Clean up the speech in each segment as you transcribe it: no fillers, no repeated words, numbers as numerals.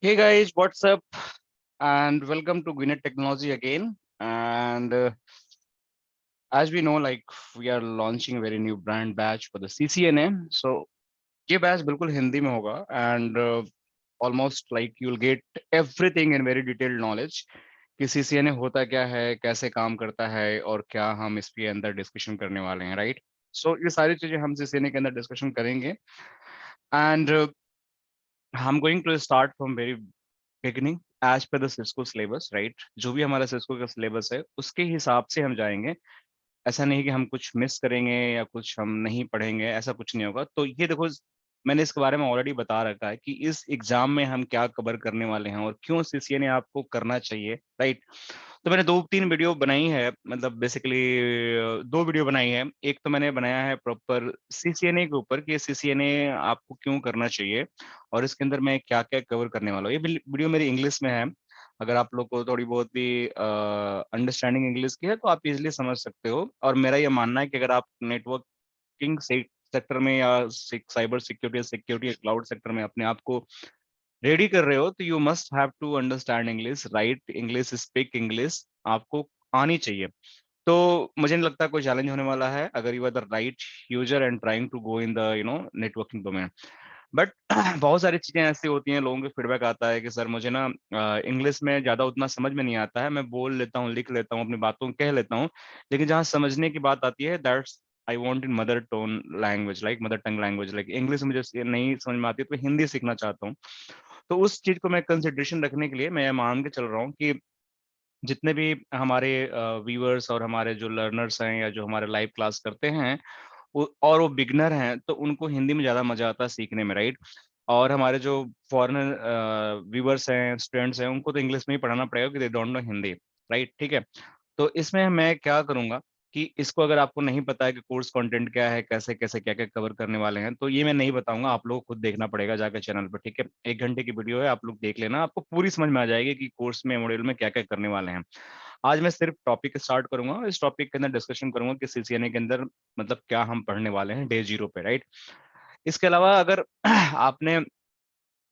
Hey guys, what's up? And welcome to Gwinnett Technology again. And as we know, like we are launching a very new brand batch for the CCNA. So ये batch बिल्कुल हिंदी में होगा and almost like you'll get everything in very detailed knowledge कि CCNA होता क्या है, कैसे काम करता है और क्या हम इसके अंदर डिस्कशन करने वाले हैं, राइट? सो ये सारी चीजें हम CCNA के अंदर डिस्कशन करेंगे and I'm going to start from very beginning as per the Cisco syllabus, right? जो भी हमारा Cisco का syllabus है उसके हिसाब से हम जाएंगे। ऐसा नहीं कि हम कुछ मिस करेंगे या कुछ हम नहीं पढ़ेंगे, ऐसा कुछ नहीं होगा। तो ये देखो, मैंने इसके बारे में ऑलरेडी बता रखा है कि इस एग्जाम में हम क्या कवर करने वाले हैं और क्यों सीसीएनए आपको करना चाहिए, राइट? तो मैंने 2-3 वीडियो बनाई है, मतलब बेसिकली 2 वीडियो बनाई है। एक तो मैंने बनाया है प्रॉपर सीसीएनए के ऊपर कि सीसीएनए आपको क्यों करना चाहिए और इसके अंदर मैं क्या-क्या कवर करने वाला हूँ। ये वीडियो मेरी इंग्लिश में है। अगर आप लोग को थोड़ी बहुत भी अंडरस्टैंडिंग इंग्लिश की है तो आप इजीली समझ सकते हो। और मेरा ये मानना है कि अगर आप नेटवर्किंग सेक्टर में या cyber security security cloud sector में अपने आप को रेडी कर रहे हो तो you must have to understand English, right English, speak English आपको आनी चाहिए। तो मुझे नहीं लगता कोई चैलेंज होने वाला है अगर you are the right user and trying to go in the networking domain. But बहुत सारी चीजें ऐसी होती हैं, लोगों के फीडबैक आता है कि सर मुझे ना इंग्लिश में ज्यादा उतना समझ में नहीं आता है, मैं बोल लेता हूँ, लिख लेता हूँ, अपनी बातों कह लेता हूँ, लेकिन जहाँ समझने की बात आती है that's I want in mother tone language, like mother tongue language, like English मुझे नहीं समझ में आती है तो हिंदी सीखना चाहता हूँ। तो उस चीज को मैं कंसिडरेशन रखने के लिए मैं मान के चल रहा हूँ कि जितने भी हमारे व्यूअर्स और हमारे जो लर्नर्स हैं या जो हमारे लाइव क्लास करते हैं और वो बिगनर हैं तो उनको हिंदी में ज्यादा मजा आता है सीखने में, राइट? और हमारे जो फॉरेनर व्यूअर्स हैं, स्टूडेंट्स हैं, उनको तो इंग्लिश में ही पढ़ाना पड़ेगा कि they don't know Hindi, right? ठीक है। तो इसमें मैं क्या करूंगा कि इसको अगर आपको नहीं पता है कि कोर्स कंटेंट क्या है, कैसे कैसे क्या क्या कवर करने वाले हैं, तो ये मैं नहीं बताऊंगा, आप लोगों को खुद देखना पड़ेगा जाकर चैनल पर, ठीक है? 1 घंटे की वीडियो है, आप लोग देख लेना, आपको पूरी समझ में आ जाएगी कि कोर्स में, मॉड्यूल में क्या क्या करने वाले हैं। आज मैं सिर्फ टॉपिक स्टार्ट करूंगा, इस टॉपिक के अंदर डिस्कशन करूंगा कि सीसीएनए के अंदर मतलब क्या हम पढ़ने वाले हैं डे 0 पे, राइट? इसके अलावा अगर आपने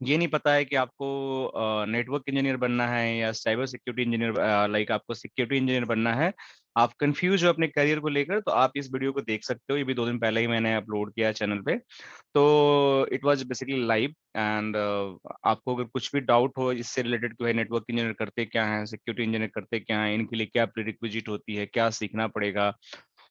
ये नहीं पता है कि आपको नेटवर्क इंजीनियर बनना है या साइबर सिक्योरिटी इंजीनियर, लाइक आपको सिक्योरिटी इंजीनियर बनना है, आप कंफ्यूज हो अपने करियर को लेकर, तो आप इस वीडियो को देख सकते हो। ये भी 2 दिन पहले ही मैंने अपलोड किया चैनल पे। तो it was basically live and आपको अगर कुछ भी डाउट हो इससे रिलेटेड कि भाई नेटवर्क इंजीनियर करते क्या है, सिक्योरिटी इंजीनियर करते क्या है, इनके लिए क्या प्रीरिक्विजिट होती है, क्या सीखना पड़ेगा,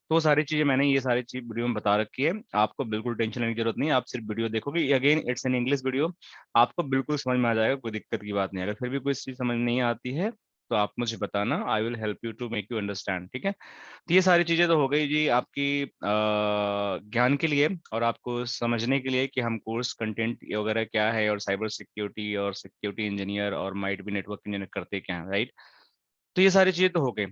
तो सारी चीजें मैंने ये सारी चीज वीडियो में बता रखी है। आपको बिल्कुल टेंशन लेने की जरूरत नहीं है, आप सिर्फ वीडियो देखोगे, again it's an English video, आपको बिल्कुल समझ में आ जाएगा, कोई दिक्कत की बात नहीं है। अगर फिर भी कोई चीज समझ नहीं आती है तो आप मुझे बताना, I will help you to make you understand, ठीक है? तो ये सारी चीजें तो हो गई जी आपकी ज्ञान के लिए और आपको समझने के लिए कि हम कोर्स कंटेंट वगैरह क्या है और साइबर सिक्योरिटी और सिक्योरिटी इंजीनियर और माइट भी नेटवर्क इंजीनियर करते क्या है, राइट? तो ये सारी चीजें तो हो गई।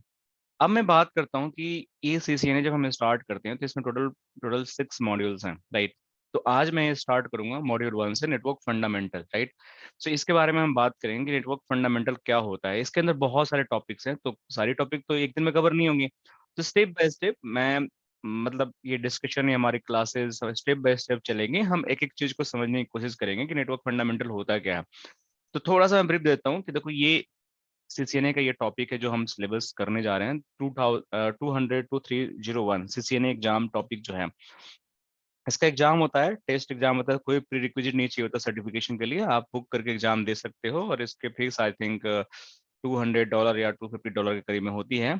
अब मैं बात करता हूँ कि ये सीसीएनए जब हम स्टार्ट करते हैं तो इसमें टोटल टोटल 6 मॉड्यूल्स हैं, राइट? तो आज मैं स्टार्ट करूंगा मॉड्यूल 1 से, नेटवर्क फंडामेंटल, राइट? सो इसके बारे में हम बात करेंगे कि नेटवर्क फंडामेंटल क्या होता है। इसके अंदर बहुत सारे टॉपिक्स हैं, तो सारी टॉपिक तो एक दिन में कवर नहीं होंगी। तो स्टेप बाय स्टेप मैं, मतलब ये डिस्कशन या हमारी क्लासेस स्टेप बाय स्टेप चलेंगे, हम एक एक चीज को समझने की कोशिश करेंगे कि नेटवर्क फंडामेंटल होता क्या है। तो थोड़ा सा मैं ब्रीफ देता हूँ कि देखो, ये सीसीएनए का ये टॉपिक है जो हम सिलेबस करने जा रहे हैं। 200 to 301 सीसीएनए एग्जाम टॉपिक जो है, इसका एग्जाम होता है, टेस्ट एग्जाम होता है, कोई प्री रिक्विजिट नहीं चाहिए होता सर्टिफिकेशन के लिए, आप बुक करके एग्जाम दे सकते हो और इसके फीस आई थिंक $200 या $250 के करीब में होती है।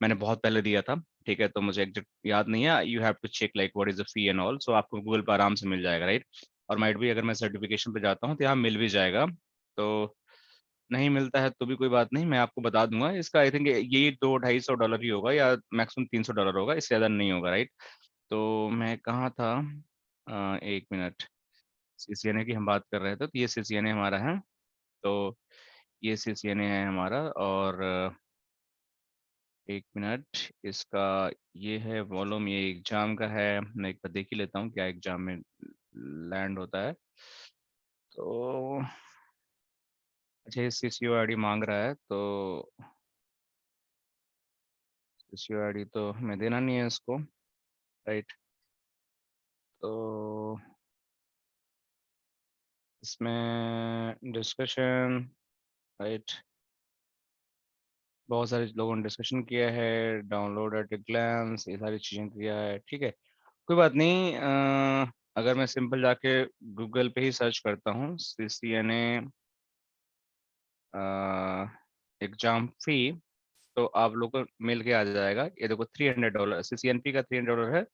मैंने बहुत पहले दिया था, ठीक है? तो मुझे एग्जैक्ट याद नहीं है, you have to check like what is the fee and all, so आपको गूगल पर आराम से मिल जाएगा, राइट? और माइट भी अगर मैं सर्टिफिकेशन पे जाता हूँ तो यहाँ मिल भी जाएगा। तो नहीं मिलता है तो भी कोई बात नहीं, मैं आपको बता दूंगा। इसका आई थिंक यही $200-250 ही होगा या मैक्सिमम $300 होगा, इससे ज़्यादा नहीं होगा, राइट? तो मैं कहाँ था, 1 मिनट। सीसीएनए की हम बात कर रहे थे, तो ये सीसीएनए हमारा है। तो ये सीसीएनए है हमारा और 1 मिनट, इसका ये है वॉल्यूम, ये एग्जाम का है। मैं एक बार देख ही लेता हूँ क्या एग्जाम में लैंड होता है। तो अच्छा, ये सीसीओ आईडी मांग रहा है, तो सीसीओ आईडी तो हमें देना नहीं है इसको, राइट? तो इसमें डिस्कशन, राइट, बहुत सारे लोगों ने डिस्कशन किया है, डाउनलोड एट ए ग्लैंस, ये सारी चीजें किया है, ठीक है, कोई बात नहीं। अगर मैं सिंपल जाके गूगल पे ही सर्च करता हूँ CCNA एग्जाम फी, तो आप लोग को मिल के आ जाएगा। ये देखो $300 CCNP का $300 है।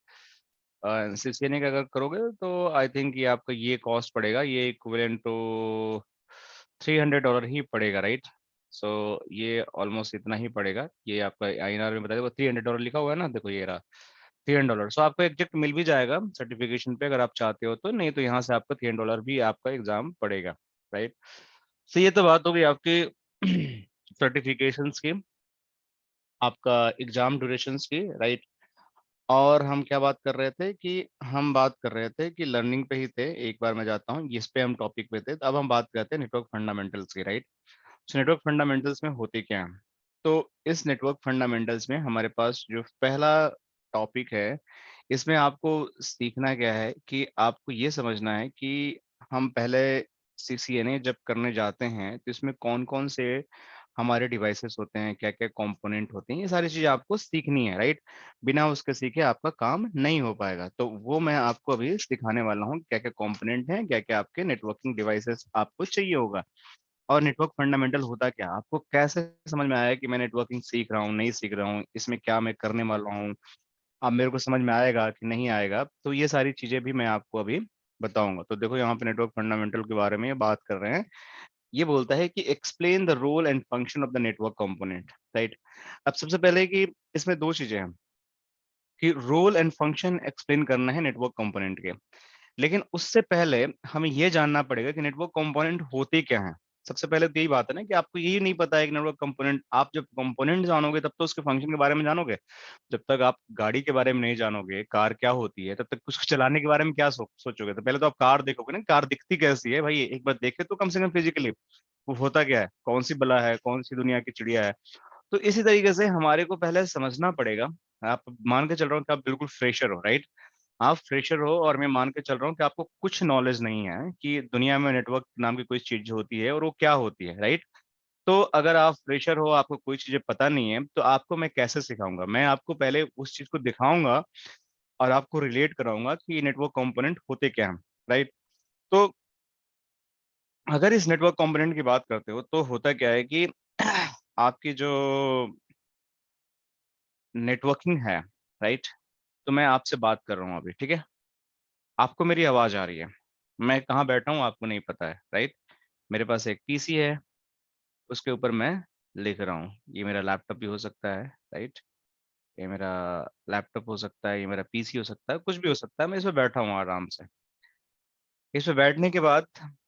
CCNA का अगर करोगे तो आई थिंक ये आपका ये कॉस्ट पड़ेगा, ये इक्विवेलेंट टू $300 ही पड़ेगा, राइट। सो ये ऑलमोस्ट इतना ही पड़ेगा। ये आपका INR में बता दो, $300 लिखा हुआ है ना, देखो ये रहा $300। सो आपको एग्जैक्ट मिल भी जाएगा सर्टिफिकेशन पे अगर आप चाहते हो तो, नहीं तो यहाँ से आपका $300 भी आपका एग्जाम पड़ेगा, राइट। सो ये तो बात हो गई आपकी सर्टिफिकेशंस की, आपका एग्जाम ड्यूरेशंस की, राइट। और हम क्या बात कर रहे थे कि हम बात कर रहे थे कि लर्निंग पे ही थे। एक बार मैं जाता हूँ इस पे, हम टॉपिक पे थे, तो अब हम बात करते हैं नेटवर्क फंडामेंटल्स की, राइट। तो नेटवर्क फंडामेंटल्स में होते क्या हैं? तो इस नेटवर्क फंडामेंटल्स में हमारे पास जो पहला टॉपिक है, इसमें आपको सीखना क्या है कि आपको ये समझना है कि हम पहले CCNA जब करने जाते हैं तो इसमें कौन कौन से हमारे डिवाइसेस होते हैं, क्या क्या कंपोनेंट होते हैं, ये सारी चीजें आपको सीखनी है, राइट। बिना उसके सीखे आपका काम नहीं हो पाएगा। तो वो मैं आपको अभी सिखाने वाला हूँ, क्या क्या कंपोनेंट हैं, क्या क्या आपके नेटवर्किंग डिवाइसेस आपको चाहिए होगा। और नेटवर्क फंडामेंटल होता क्या, आपको कैसे समझ में आया कि मैं नेटवर्किंग सीख रहा हूँ, नहीं सीख रहा हूँ, इसमें क्या मैं करने वाला हूँ, अब मेरे को समझ में आएगा कि नहीं आएगा, तो ये सारी चीजें भी मैं आपको अभी बताऊंगा। तो देखो यहाँ पे नेटवर्क फंडामेंटल के बारे में ये बात कर रहे हैं। ये बोलता है कि explain the role and function of the network component, right. अब सबसे पहले कि इसमें दो चीजें हैं कि रोल एंड फंक्शन एक्सप्लेन करना है नेटवर्क कंपोनेंट के, लेकिन उससे पहले हमें यह जानना पड़ेगा कि नेटवर्क कंपोनेंट होते क्या हैं। सबसे पहले तो यही बात है ना कि आपको यही नहीं पता है कि नेटवर्क कंपोनेंट, आप जब कंपोनेंट जानोगे तब तो उसके फंक्शन के बारे में जानोगे। जब तक आप गाड़ी के बारे में नहीं जानोगे कार क्या होती है, तब तक कुछ चलाने के बारे में क्या सोचोगे। तो पहले तो आप कार देखोगे ना, कार दिखती कैसी है भाई, एक बार देखे तो कम से कम फिजिकली वो होता क्या है, कौन सी बला है, कौन सी दुनिया की चिड़िया है। तो इसी तरीके से हमारे को पहले समझना पड़ेगा। आप मान के चल रहा हूँ कि आप बिल्कुल फ्रेशर हो, राइट। आप फ्रेशर हो और मैं मान के चल रहा हूँ कि आपको कुछ नॉलेज नहीं है कि दुनिया में नेटवर्क नाम की कोई चीज होती है और वो क्या होती है, राइट। तो अगर आप फ्रेशर हो, आपको कोई चीजें पता नहीं है, तो आपको मैं कैसे सिखाऊंगा, मैं आपको पहले उस चीज को दिखाऊंगा और आपको रिलेट कराऊंगा कि नेटवर्क कंपोनेंट होते क्या हैं, राइट। तो अगर इस नेटवर्क कंपोनेंट की बात करते हो तो होता क्या है कि आपकी जो नेटवर्किंग है, राइट, तो मैं आपसे बात कर रहा हूँ अभी, ठीक है, आपको मेरी आवाज आ रही है, मैं कहाँ बैठा हूँ आपको नहीं पता है, राइट। मेरे पास एक PC है, उसके ऊपर मैं लिख रहा हूँ, ये मेरा लैपटॉप भी हो सकता है, राइट। ये मेरा लैपटॉप हो सकता है, ये मेरा PC हो सकता है, कुछ भी हो सकता है, मैं इसमें बैठा हूँ आराम से। इसमें बैठने के बाद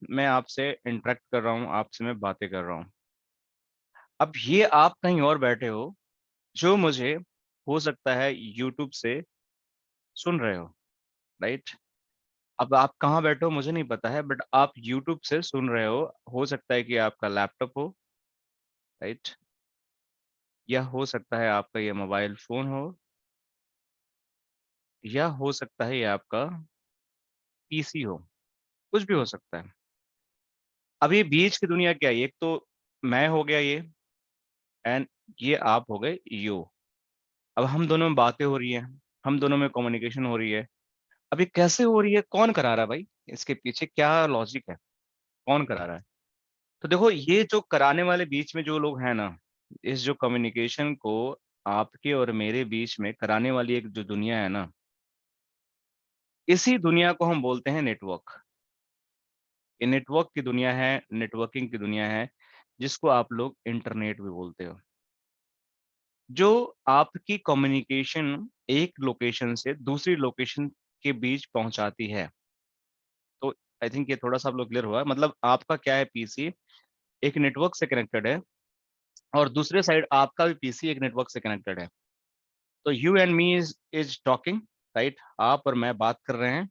मैं आपसे इंटरेक्ट कर रहा हूँ, आपसे मैं बातें कर रहा हूँ। अब ये आप कहीं और बैठे हो, जो मुझे हो सकता है यूट्यूब से सुन रहे हो, राइट। अब आप कहाँ बैठे हो मुझे नहीं पता है, बट आप यूट्यूब से सुन रहे हो सकता है कि आपका लैपटॉप हो, राइट, या हो सकता है आपका ये मोबाइल फोन हो, या हो सकता है ये आपका PC हो, कुछ भी हो सकता है। अब ये बीच की दुनिया क्या है, एक तो मैं हो गया ये, एंड ये आप हो गए यू। अब हम दोनों में बातें हो रही है, हम दोनों में कम्युनिकेशन हो रही है। अब ये कैसे हो रही है, कौन करा रहा है भाई, इसके पीछे क्या लॉजिक है, कौन करा रहा है। तो देखो ये जो कराने वाले बीच में जो लोग हैं ना, इस जो कम्युनिकेशन को आपके और मेरे बीच में कराने वाली एक जो दुनिया है ना, इसी दुनिया को हम बोलते हैं नेटवर्क। ये नेटवर्क की दुनिया है, नेटवर्किंग की दुनिया है, जिसको आप लोग इंटरनेट भी बोलते हो। जो आपकी कम्युनिकेशन एक लोकेशन से दूसरी लोकेशन के बीच पहुंचाती है। तो आई थिंक ये थोड़ा सा आप लोग क्लियर हुआ, मतलब आपका क्या है, PC एक नेटवर्क से कनेक्टेड है और दूसरे साइड आपका भी PC एक नेटवर्क से कनेक्टेड है। तो you and me is talking, right, आप और मैं बात कर रहे हैं।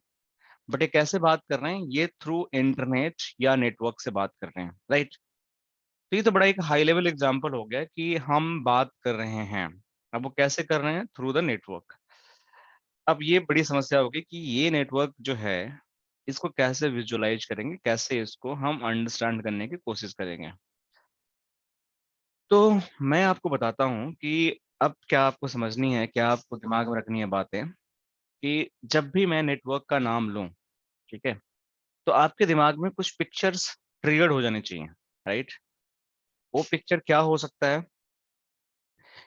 बट ये कैसे बात कर रहे हैं, ये थ्रू इंटरनेट या नेटवर्क से बात कर रहे हैं, राइट। तो ये तो बड़ा एक हाई लेवल एग्जांपल हो गया कि हम बात कर रहे हैं। अब वो कैसे कर रहे हैं, थ्रू द नेटवर्क। अब ये बड़ी समस्या होगी कि ये नेटवर्क जो है, इसको कैसे विजुअलाइज करेंगे, कैसे इसको हम अंडरस्टैंड करने की कोशिश करेंगे। तो मैं आपको बताता हूँ कि अब क्या आपको समझनी है, क्या आपको दिमाग में रखनी है बातें, कि जब भी मैं नेटवर्क का नाम लूँ, ठीक है, तो आपके दिमाग में कुछ पिक्चर्स ट्रिगर्ड हो जानी चाहिए, राइट। वो पिक्चर क्या हो सकता है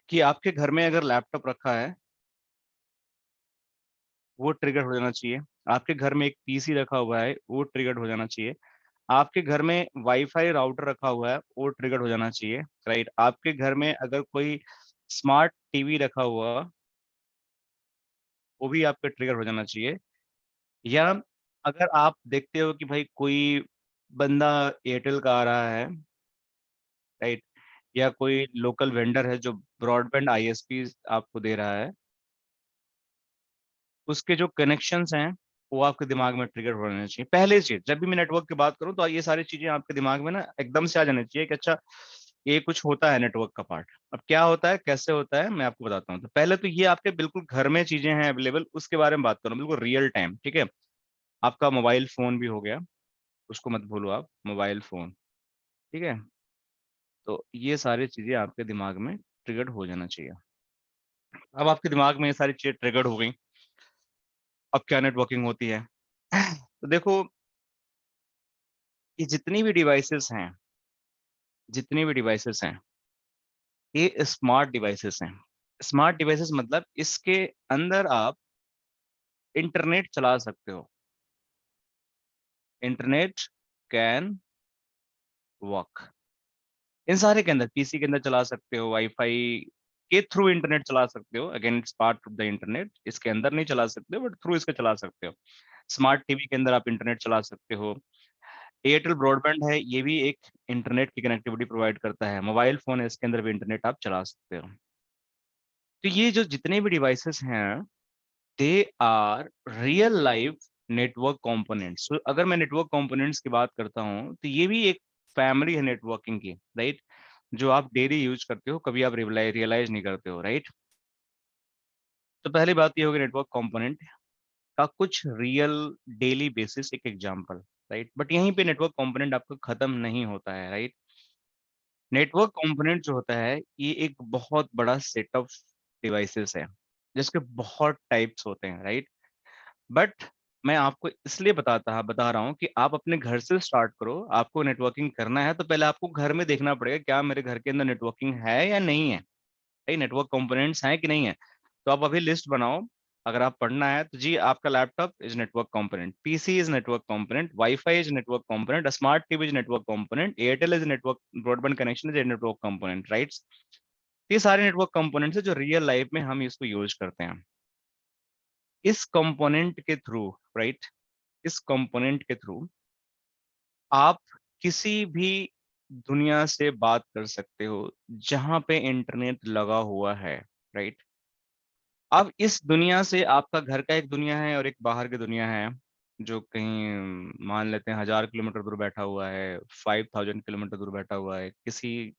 कि आपके घर में अगर लैपटॉप रखा है, वो ट्रिगर हो जाना चाहिए। आपके घर में एक पीसी रखा हुआ है, वो ट्रिगर्ड हो जाना चाहिए। आपके घर में वाईफाई राउटर रखा हुआ है, वो ट्रिगर्ड हो जाना चाहिए, राइट। आपके घर में अगर कोई स्मार्ट टीवी रखा हुआ, वो भी आपका ट्रिगर हो जाना चाहिए। या अगर आप देखते हो कि भाई कोई बंदा एयरटेल का आ रहा है, राइट, या कोई लोकल वेंडर है जो ब्रॉडबैंड आईएसपी आपको दे रहा है, उसके जो कनेक्शंस हैं वो आपके दिमाग में ट्रिगर होने चाहिए। पहले से जब भी मैं नेटवर्क की बात करूं तो ये सारी चीजें आपके दिमाग में ना एकदम से आ जानी चाहिए कि अच्छा, ये कुछ होता है नेटवर्क का पार्ट। अब क्या होता है, कैसे होता है, मैं आपको बताता हूँ। तो पहले तो ये आपके बिल्कुल घर में चीजें हैं अवेलेबल, उसके बारे में बात करूँ, बिल्कुल रियल टाइम, ठीक है। आपका मोबाइल फोन भी हो गया, उसको मत भूलो आप, मोबाइल फोन, ठीक है। तो ये सारी चीजें आपके दिमाग में ट्रिगर्ड हो जाना चाहिए। अब आपके दिमाग में ये सारी चीजें ट्रिगर्ड हो गई, अब क्या नेटवर्किंग होती है। तो देखो, ये जितनी भी डिवाइसेस हैं, ये स्मार्ट डिवाइसेस हैं। स्मार्ट डिवाइसेस मतलब इसके अंदर आप इंटरनेट चला सकते हो। इंटरनेट कैन वर्क इन सारे के अंदर, पीसी के अंदर चला सकते हो, वाईफाई के थ्रू इंटरनेट चला सकते हो। Again it's part of the internet, इसके अंदर नहीं चला सकते बट थ्रू इसके चला सकते हो। स्मार्ट टीवी के अंदर आप इंटरनेट चला सकते हो। एयरटेल ब्रॉडबैंड है, ये भी एक इंटरनेट की कनेक्टिविटी प्रोवाइड करता है। मोबाइल फोन है, इसके अंदर भी इंटरनेट आप चला सकते हो। तो ये जो जितने भी डिवाइसेस हैं, they are real life network components. अगर मैं नेटवर्क कंपोनेंट्स की बात करता हूँ तो ये भी एक फैमिली है नेटवर्किंग की, राइट, जो आप डेली यूज करते हो, कभी आप रियलाइज नहीं करते हो, राइट। तो पहली बात ये होगी नेटवर्क कंपोनेंट का कुछ रियल डेली बेसिस एक एग्जांपल, राइट। बट यहीं पे नेटवर्क कंपोनेंट आपका खत्म नहीं होता है, राइट। नेटवर्क कंपोनेंट जो होता है, ये एक बहुत बड़ा सेट ऑफ डिवाइसेस है, जिसके बहुत टाइप्स होते हैं, राइट। बट मैं आपको इसलिए बता रहा हूँ कि आप अपने घर से स्टार्ट करो। आपको नेटवर्किंग करना है तो पहले आपको घर में देखना पड़ेगा, क्या मेरे घर के अंदर नेटवर्किंग है या नहीं है, नेटवर्क कंपोनेंट्स हैं कि नहीं है। तो आप अभी लिस्ट बनाओ। अगर आप पढ़ना है तो जी, आपका laptop is network component, PC is network component, wifi is network component, smart TV is network component, Airtel is network, broadband connection is network component, right. ये सारे नेटवर्क कंपोनेंट्स है जो रियल लाइफ में हम इसको यूज करते हैं। इस कंपोनेंट के थ्रू, राइट, इस कंपोनेंट के थ्रू आप किसी भी दुनिया से बात कर सकते हो जहां पे इंटरनेट लगा हुआ है, राइट। अब इस दुनिया से आपका घर का एक दुनिया है और एक बाहर की दुनिया है, जो कहीं मान लेते हैं 1000 किलोमीटर दूर बैठा हुआ है, 5000 किलोमीटर दूर बैठा हुआ है, किसी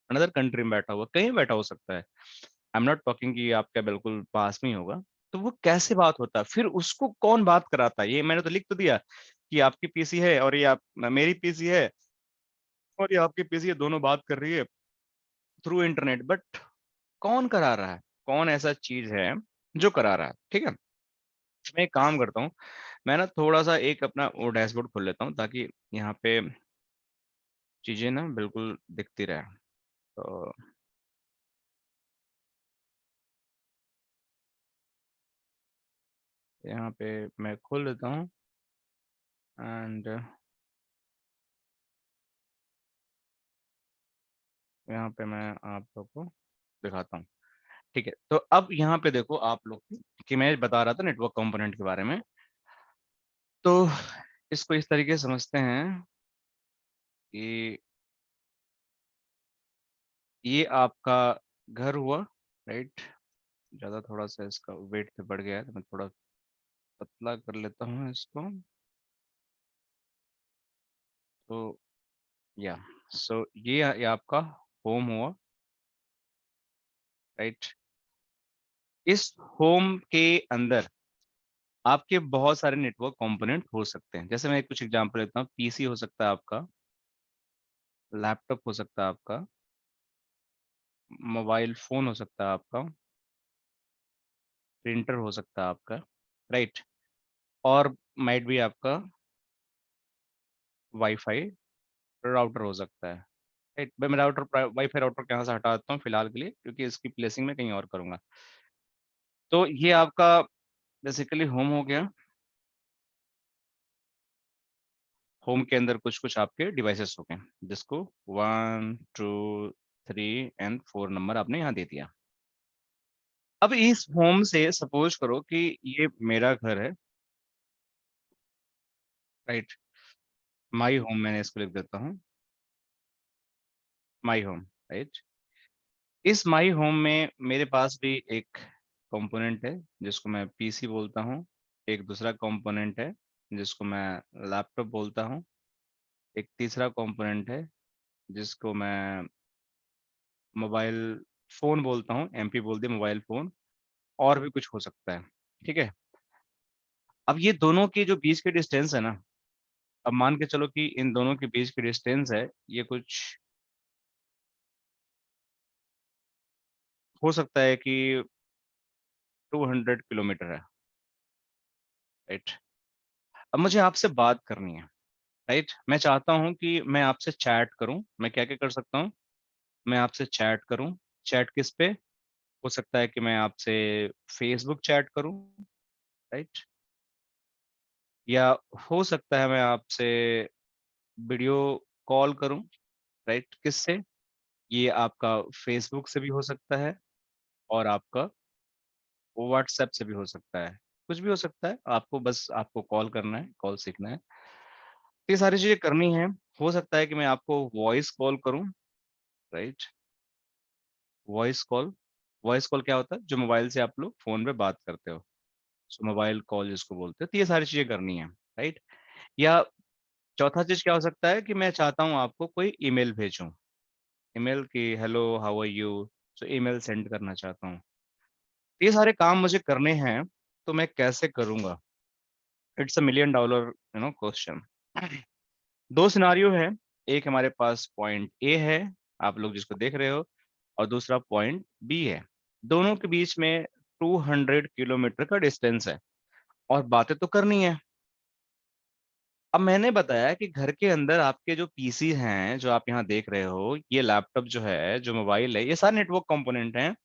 अनदर कंट्री में बैठा हुआ, कहीं बैठा हो सकता है। आई एम नॉट टॉकिंग कि आपका बिल्कुल पास में ही होगा। तो वो कैसे बात होता है, फिर उसको कौन बात कराता है? ये मैंने तो लिख तो दिया कि आपकी पीसी है और ये आप मेरी पीसी है और ये आपकी पीसी है, दोनों बात कर रही है थ्रू इंटरनेट। बट कौन करा रहा है, कौन ऐसा चीज है जो करा रहा है, ठीक है। मैं एक काम करता हूँ, मैं ना थोड़ा सा एक अपना वो डैशबोर्ड खोल लेता हूँ ताकि यहाँ पे चीजें ना बिल्कुल दिखती रहे। तो यहाँ पे मैं खोल लेता हूँ एंड यहाँ पे मैं आप लोग को दिखाता हूँ, ठीक है। तो अब यहाँ पे देखो आप लोग कि मैं बता रहा था नेटवर्क कंपोनेंट के बारे में। तो इसको इस तरीके से समझते हैं कि ये आपका घर हुआ, राइट। ज़्यादा थोड़ा सा इसका वेट पे बढ़ गया है तो मैं थोड़ा पतला कर लेता हूँ इसको। तो या सो ये आपका होम हुआ, राइट। इस होम के अंदर आपके बहुत सारे नेटवर्क कंपोनेंट हो सकते हैं। जैसे मैं कुछ एग्जांपल लेता हूँ, पीसी हो सकता है आपका, लैपटॉप हो सकता है आपका, मोबाइल फोन हो सकता है आपका, प्रिंटर हो सकता है आपका, राइट, और माइट भी आपका वाईफाई राउटर हो सकता है, राइट। मैं राउटर वाईफाई राउटर के यहाँ से हटा देता हूँ फिलहाल के लिए, क्योंकि इसकी प्लेसिंग मैं कहीं और करूंगा। तो ये आपका बेसिकली होम हो गया। होम के अंदर कुछ कुछ आपके डिवाइसेस हो गए, जिसको 1 2 3 एंड 4 नंबर आपने यहाँ दे दिया। अब इस होम से सपोज करो कि ये मेरा घर है, राइट। माई होम मैंने इसको लिख देता हूँ, माई होम, राइट। इस माई होम में मेरे पास भी एक कंपोनेंट है जिसको मैं पीसी बोलता हूँ, एक दूसरा कंपोनेंट है जिसको मैं लैपटॉप बोलता हूँ, एक तीसरा कंपोनेंट है जिसको मैं मोबाइल फोन बोलता हूँ, एमपी बोल दिया मोबाइल फोन, और भी कुछ हो सकता है, ठीक है। अब ये दोनों के जो बीच के डिस्टेंस है ना, अब मान के चलो कि इन दोनों के बीच की डिस्टेंस है, ये कुछ हो सकता है कि 200 किलोमीटर है, राइट। अब मुझे आपसे बात करनी है, राइट। मैं चाहता हूँ कि मैं आपसे चैट करूँ। मैं क्या क्या कर सकता हूँ? मैं आपसे चैट करूँ। चैट किस पे? हो सकता है कि मैं आपसे फेसबुक चैट करूँ, राइट। या हो सकता है मैं आपसे वीडियो कॉल करूँ, राइट। किससे? ये आपका फेसबुक से भी हो सकता है, और आपका व्हाट्सएप से भी हो सकता है। कुछ भी हो सकता है, आपको बस आपको कॉल करना है, कॉल सीखना है। तो ये सारी चीज़ें करनी है। हो सकता है कि मैं आपको वॉइस कॉल करूँ, right. Voice call, voice call क्या होता है? जो मोबाइल से आप लोग फ़ोन पे बात करते हो। सो मोबाइल कॉल जिसको बोलते हैं। तो ये सारी चीज़ें करनी है, राइट। या चौथा चीज़ क्या हो सकता है कि मैं चाहता हूँ आपको कोई ईमेल भेजूँ। ईमेल कि hello, how are you? So email send करना चाहता हूँ। ये सारे काम मुझे करने हैं, तो मैं कैसे करूँगा? It's a million dollar question. 2 scenario है, एक हमारे पास पॉइंट ए है, आप लोग जिसको देख रहे हो, और दूसरा पॉइंट बी है। दोनों के बीच में 200 किलोमीटर का डिस्टेंस है, और बातें तो करनी है। अब मैंने बताया कि घर के अंदर आपके जो पीसी हैं, जो आप यहाँ देख रहे हो, ये लैपटॉप जो है, जो मोबाइल है, ये सारे नेटवर्क कंपोनेंट हैं,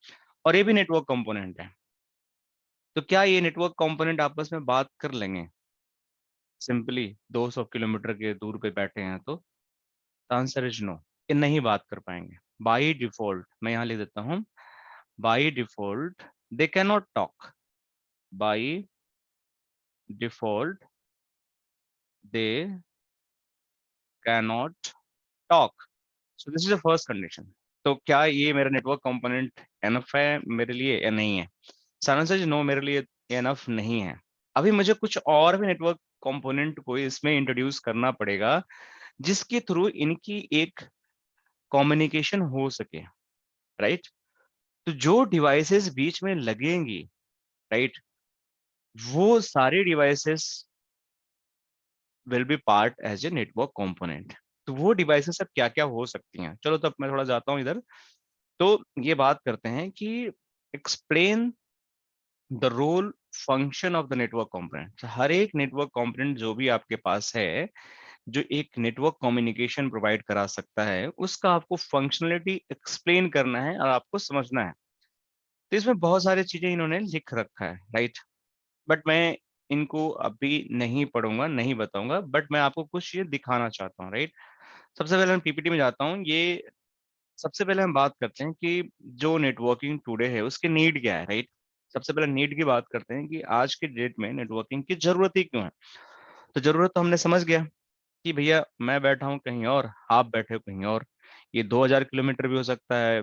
और ये भी नेटवर्क कंपोनेंट है। तो क्या ये नेटवर्क कंपोनेंट आपस में बात कर लेंगे? सिंपली 200 किलोमीटर के दूर पे बैठे हैं तो आंसर इज नो, ये नहीं बात कर पाएंगे। बाई डिफॉल्ट मैं यहाँ लिख देता हूँ, by default they can not talk, by default they can not talk. So this is the first condition. तो क्या ये मेरा नेटवर्क कंपोनेंट एनफ है मेरे लिए या नहीं है? आंसर इज नो, मेरे लिए एनफ नहीं है। अभी मुझे कुछ और भी नेटवर्क कंपोनेंट को इसमें इंट्रोड्यूस करना पड़ेगा, जिसके थ्रू इनकी एक कम्युनिकेशन हो सके, राइट। तो जो डिवाइसेस बीच में लगेंगी, राइट, वो सारे devices will be part as a network component. तो वो डिवाइसेस अब क्या क्या हो सकती हैं, चलो तब मैं थोड़ा जाता हूँ इधर। तो ये बात करते हैं कि explain the role function of the network component. हर एक नेटवर्क कंपोनेंट जो भी आपके पास है, जो एक नेटवर्क कम्युनिकेशन प्रोवाइड करा सकता है, उसका आपको फंक्शनलिटी एक्सप्लेन करना है और आपको समझना है। तो इसमें बहुत सारी चीजें इन्होंने लिख रखा है, राइट। बट मैं इनको अभी नहीं पढ़ूंगा, नहीं बताऊंगा, बट मैं आपको कुछ ये दिखाना चाहता हूँ, राइट। सबसे पहले मैं पीपीटी में जाता हूँ। ये सबसे पहले हम बात करते हैं कि जो नेटवर्किंग टुडे है उसकी नीड क्या है, राइट। सबसे पहले नीड की बात करते हैं कि आज के डेट में नेटवर्किंग की जरूरत ही क्यों है। तो जरूरत तो हमने समझ गया कि भैया मैं बैठा हूँ कहीं और, आप बैठे हो कहीं और। ये 2000 किलोमीटर भी हो सकता है,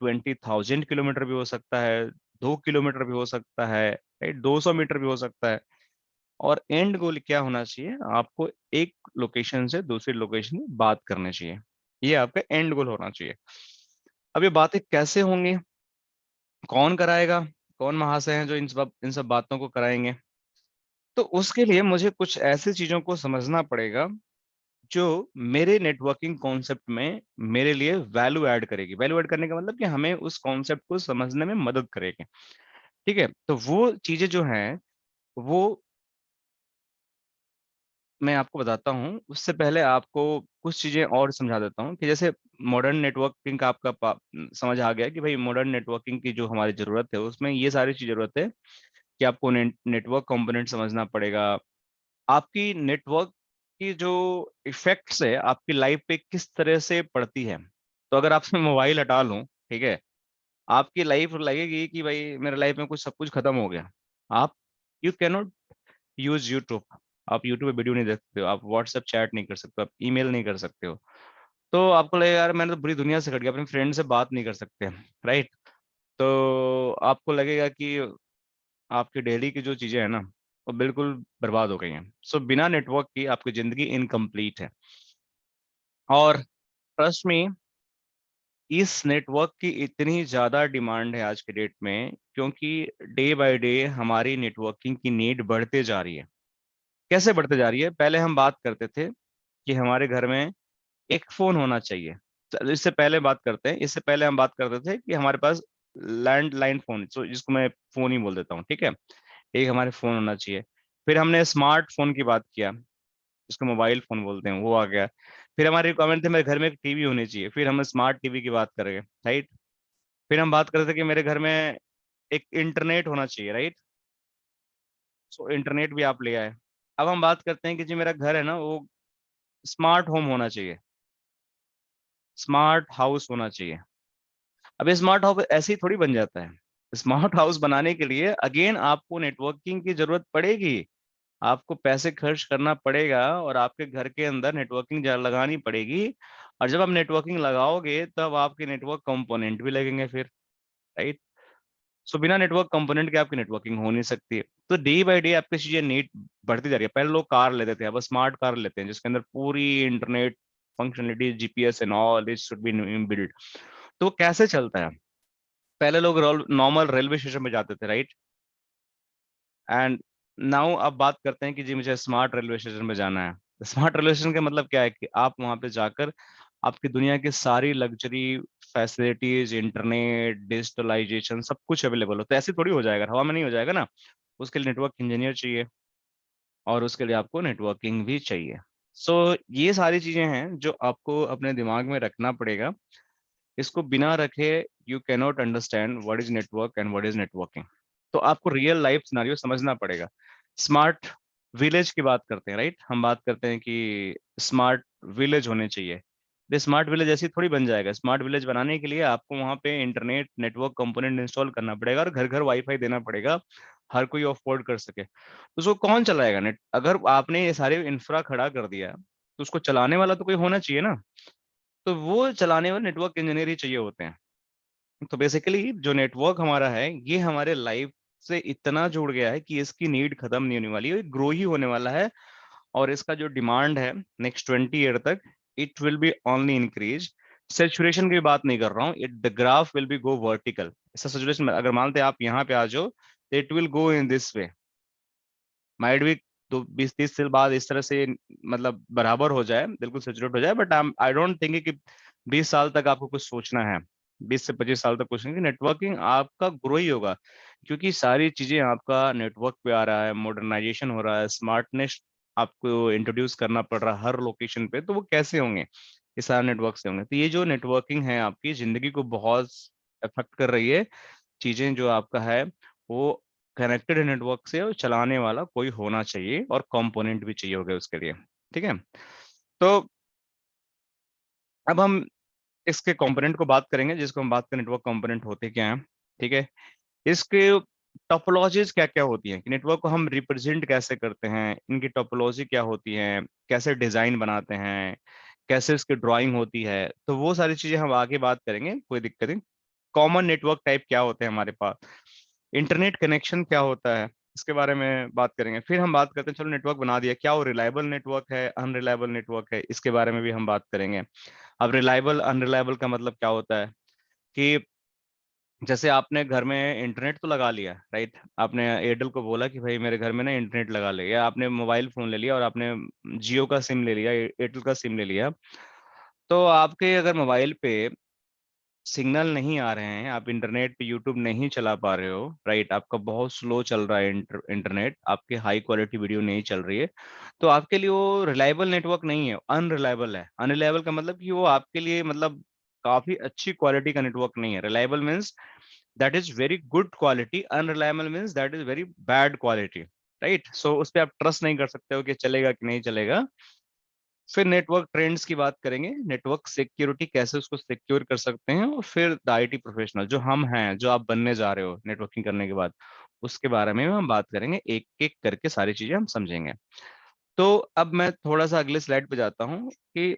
20,000 किलोमीटर भी हो सकता है, 2 किलोमीटर भी हो सकता है, राइट, 200 मीटर भी हो सकता है। और एंड गोल क्या होना चाहिए? आपको एक लोकेशन से दूसरी लोकेशन में बात करनी चाहिए। ये आपका एंड गोल होना चाहिए। अब ये बातें कैसे होंगी, कौन कराएगा, कौन महाशय हैं जो इन सब बातों को कराएंगे? तो उसके लिए मुझे कुछ ऐसी चीजों को समझना पड़ेगा जो मेरे नेटवर्किंग कॉन्सेप्ट में मेरे लिए वैल्यू ऐड करेगी। वैल्यू ऐड करने का मतलब कि हमें उस कॉन्सेप्ट को समझने में मदद करेगी। ठीक है, तो वो चीजें जो हैं वो मैं आपको बताता हूँ। उससे पहले आपको कुछ चीजें और समझा देता हूँ कि जैसे मॉडर्न नेटवर्किंग का आपका समझ आ गया कि भाई मॉडर्न नेटवर्किंग की जो हमारी जरूरत है उसमें ये सारी चीज जरूरत है कि आपको नेटवर्क कंपोनेंट समझना पड़ेगा। आपकी नेटवर्क की जो इफेक्ट्स है आपकी लाइफ पे किस तरह से पड़ती है। तो अगर आपसे मोबाइल हटा लूं, ठीक है, आपकी लाइफ लगेगी कि भाई मेरे लाइफ में कुछ सब कुछ खत्म हो गया। आप यू कैनॉट यूज यूट्यूब। आप यूट्यूब पे वीडियो नहीं देख सकते हो, आप व्हाट्सएप चैट नहीं कर सकते हो, आप ईमेल नहीं कर सकते हो। तो आपको लगेगा यार मैंने तो पूरी दुनिया से कट गया, अपने फ्रेंड से बात नहीं कर सकते, राइट। तो आपको लगेगा कि आपकी डेली की जो चीजें हैं ना वो बिल्कुल बर्बाद हो गई हैं। सो बिना नेटवर्क की आपकी जिंदगी इनकम्प्लीट है। और ट्रस्ट में इस नेटवर्क की इतनी ज्यादा डिमांड है आज के डेट में क्योंकि डे बाय डे हमारी नेटवर्किंग की नीड बढ़ते जा रही है। कैसे बढ़ते जा रही है? पहले हम बात करते थे कि हमारे घर में एक फोन होना चाहिए। तो इससे पहले बात करते हैं, इससे पहले हम बात करते थे कि हमारे पास लैंडलाइन फोन, तो जिसको मैं फोन ही बोल देता हूँ, ठीक है, एक हमारे फोन होना चाहिए। फिर हमने स्मार्टफोन की बात किया, जिसको मोबाइल फोन बोलते हैं, वो आ गया। फिर हमारी रिक्वायरमेंट थी मेरे घर में एक टीवी होनी चाहिए, फिर हम स्मार्ट टीवी की बात करेंगे, राइट। फिर हम बात करते थे कि मेरे घर में एक इंटरनेट होना चाहिए, राइट। सो इंटरनेट भी आप ले आए। अब हम बात करते हैं कि जी मेरा घर है ना वो स्मार्ट होम होना चाहिए, स्मार्ट हाउस होना चाहिए। अब स्मार्ट हाउस ऐसे ही थोड़ी बन जाता है। स्मार्ट हाउस बनाने के लिए अगेन आपको नेटवर्किंग की जरूरत पड़ेगी। आपको पैसे खर्च करना पड़ेगा और आपके घर के अंदर नेटवर्किंग लगानी पड़ेगी। और जब आप नेटवर्किंग लगाओगे तब आपके नेटवर्क कंपोनेंट भी लगेंगे फिर, राइट। सो बिना नेटवर्क कंपोनेंट के आपकी नेटवर्किंग हो नहीं सकती है। तो डे बाय डे आपकी चीजें नीड बढ़ती जा रही है। पहले लोग कार लेते थे, अब स्मार्ट कार लेते हैं जिसके अंदर पूरी internet functionality, GPS and all this should be build. तो वो कैसे चलता है? पहले लोग नॉर्मल रेलवे स्टेशन पे जाते थे, राइट। एंड नाउ अब बात करते हैं कि जी मुझे स्मार्ट रेलवे स्टेशन पे जाना है। स्मार्ट रेलवे स्टेशन का मतलब क्या है कि आप वहां पे जाकर आपकी दुनिया की सारी लग्जरी फैसिलिटीज, इंटरनेट, डिजिटलाइजेशन सब कुछ अवेलेबल हो। तो ऐसे थोड़ी हो जाएगा, हवा में नहीं हो जाएगा ना। उसके लिए नेटवर्क इंजीनियर चाहिए और उसके लिए आपको नेटवर्किंग भी चाहिए। सो ये सारी चीजें हैं जो आपको अपने दिमाग में रखना पड़ेगा। इसको बिना रखे you cannot understand what is network and what is networking. तो आपको रियल लाइफ सिनेरियो समझना पड़ेगा। स्मार्ट विलेज की बात करते हैं, राइट। हम बात करते हैं कि स्मार्ट विलेज होने चाहिए। ये स्मार्ट विलेज ऐसी थोड़ी बन जाएगा। स्मार्ट विलेज बनाने के लिए आपको वहां पे इंटरनेट नेटवर्क कंपोनेंट इंस्टॉल करना पड़ेगा और घर घर वाईफाई देना पड़ेगा, हर कोई अफोर्ड कर सके। तो उसको कौन चलाएगा नेट? अगर आपने ये सारे इंफ्रा खड़ा कर दिया तो उसको चलाने वाला तो कोई होना चाहिए ना। तो वो चलाने वाले नेटवर्क इंजीनियर ही चाहिए होते हैं। तो बेसिकली जो नेटवर्क हमारा है ये हमारे लाइफ से इतना जुड़ गया है कि इसकी नीड खत्म नहीं होने वाली है, ग्रो ही होने वाला है। और इसका जो डिमांड है नेक्स्ट 20 ईयर तक, it will be only increase. Saturation की बात नहीं कर रहा हूँ, it the graph will be go vertical. ऐसा सेचुरेशन अगर मानते हैं आप यहाँ पे आ जाओ तो it will go in this way. Might भी तो 20-30 साल बाद इस तरह से मतलब बराबर हो जाए, बिल्कुल सेचुरेट हो जाए। बट आई डोंट थिंक कि 20 साल तक आपको कुछ सोचना है। 20 से 25 साल तक कुछ नहीं, नेटवर्किंग आपका ग्रो ही होगा क्योंकि सारी चीजें आपका नेटवर्क पे आ रहा है, मॉडर्नाइजेशन हो रहा है, स्मार्टनेस आपको इंट्रोड्यूस करना पड़ रहा है हर लोकेशन पे। तो वो कैसे होंगे? ये सारे नेटवर्क से होंगे। तो ये जो नेटवर्किंग है आपकी जिंदगी को बहुत अफेक्ट कर रही है। चीजें जो आपका है वो कनेक्टेड नेटवर्क से, और चलाने वाला कोई होना चाहिए और कंपोनेंट भी चाहिए होगा उसके लिए, ठीक है। तो अब हम इसके कंपोनेंट को बात करेंगे, जिसको हम बात करें नेटवर्क कंपोनेंट होते क्या हैं, ठीक है। इसके टोपोलॉजीज क्या क्या होती हैं कि नेटवर्क को हम रिप्रेजेंट कैसे करते हैं, इनकी टोपोलॉजी क्या होती है, कैसे डिजाइन बनाते हैं, कैसे इसकी ड्राइंग होती है। तो वो सारी चीजें हम आगे बात करेंगे, कोई दिक्कत नहीं। कॉमन नेटवर्क टाइप क्या होते हैं हमारे पास, इंटरनेट कनेक्शन क्या होता है, इसके बारे में बात करेंगे। फिर हम बात करते हैं चलो नेटवर्क बना दिया, क्या वो रिलायबल नेटवर्क है, अनरिलायबल नेटवर्क है, इसके बारे में भी हम बात करेंगे। अब रिलायबल अनरिलायबल का मतलब क्या होता है कि जैसे आपने घर में इंटरनेट तो लगा लिया, राइट? आपने एयरटेल को बोला कि भाई मेरे घर में ना इंटरनेट लगा ले, या आपने मोबाइल फोन ले लिया और आपने जियो का सिम ले लिया, एयरटेल का सिम ले लिया। तो आपके अगर मोबाइल पे सिग्नल नहीं आ रहे हैं, आप इंटरनेट पे यूट्यूब नहीं चला पा रहे हो, राइट, आपका बहुत स्लो चल रहा है इंटरनेट, आपके हाई क्वालिटी वीडियो नहीं चल रही है, तो आपके लिए वो रिलायबल नेटवर्क नहीं है, अनरिलायबल है। अनरिलायबल का मतलब कि वो आपके लिए मतलब काफी अच्छी क्वालिटी का नेटवर्क नहीं है। Reliable means that is very good quality, unreliable means that is very bad quality, right? So उस पर आप ट्रस्ट नहीं कर सकते हो कि चलेगा कि नहीं चलेगा। फिर नेटवर्क ट्रेंड्स की बात करेंगे, नेटवर्क सिक्योरिटी कैसे उसको सिक्योर कर सकते हैं, और फिर द आईटी प्रोफेशनल जो हम हैं, जो आप बनने जा रहे हो नेटवर्किंग करने के बाद, उसके बारे में हम बात करेंगे, एक एक करके सारी चीजें हम समझेंगे। तो अब मैं थोड़ा सा अगले स्लाइड पे जाता हूँ कि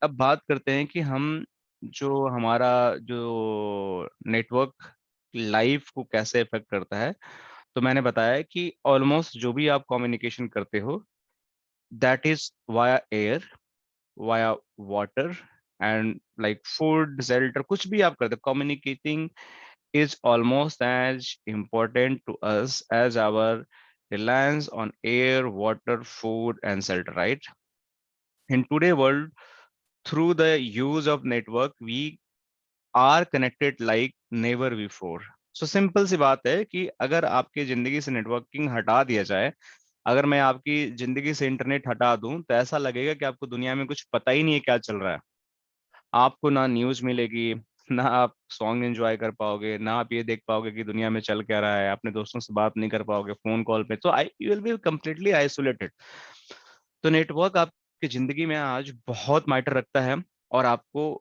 अब बात करते हैं कि हम जो हमारा जो नेटवर्क लाइफ को कैसे इफेक्ट करता है। तो मैंने बताया कि ऑलमोस्ट जो भी आप कम्युनिकेशन करते हो, that is via air, via water, and like food, shelter, कुछ भी आप करते हो, communicating is almost as important to us as our reliance on air, water, food, and shelter, right? In today world, through the use of network, we are connected like never before. So simple सी बात है कि अगर आपकी जिंदगी से networking हटा दिया जाए, अगर मैं आपकी जिंदगी से इंटरनेट हटा दूं, तो ऐसा लगेगा कि आपको दुनिया में कुछ पता ही नहीं है क्या चल रहा है। आपको ना न्यूज मिलेगी, ना आप सॉन्ग एंजॉय कर पाओगे, ना आप ये देख पाओगे कि दुनिया में चल क्या रहा है, अपने दोस्तों से बात नहीं कर पाओगे फोन कॉल पे, तो I you will be completely isolated. तो नेटवर्क आपकी जिंदगी में आज बहुत मैटर रखता है, और आपको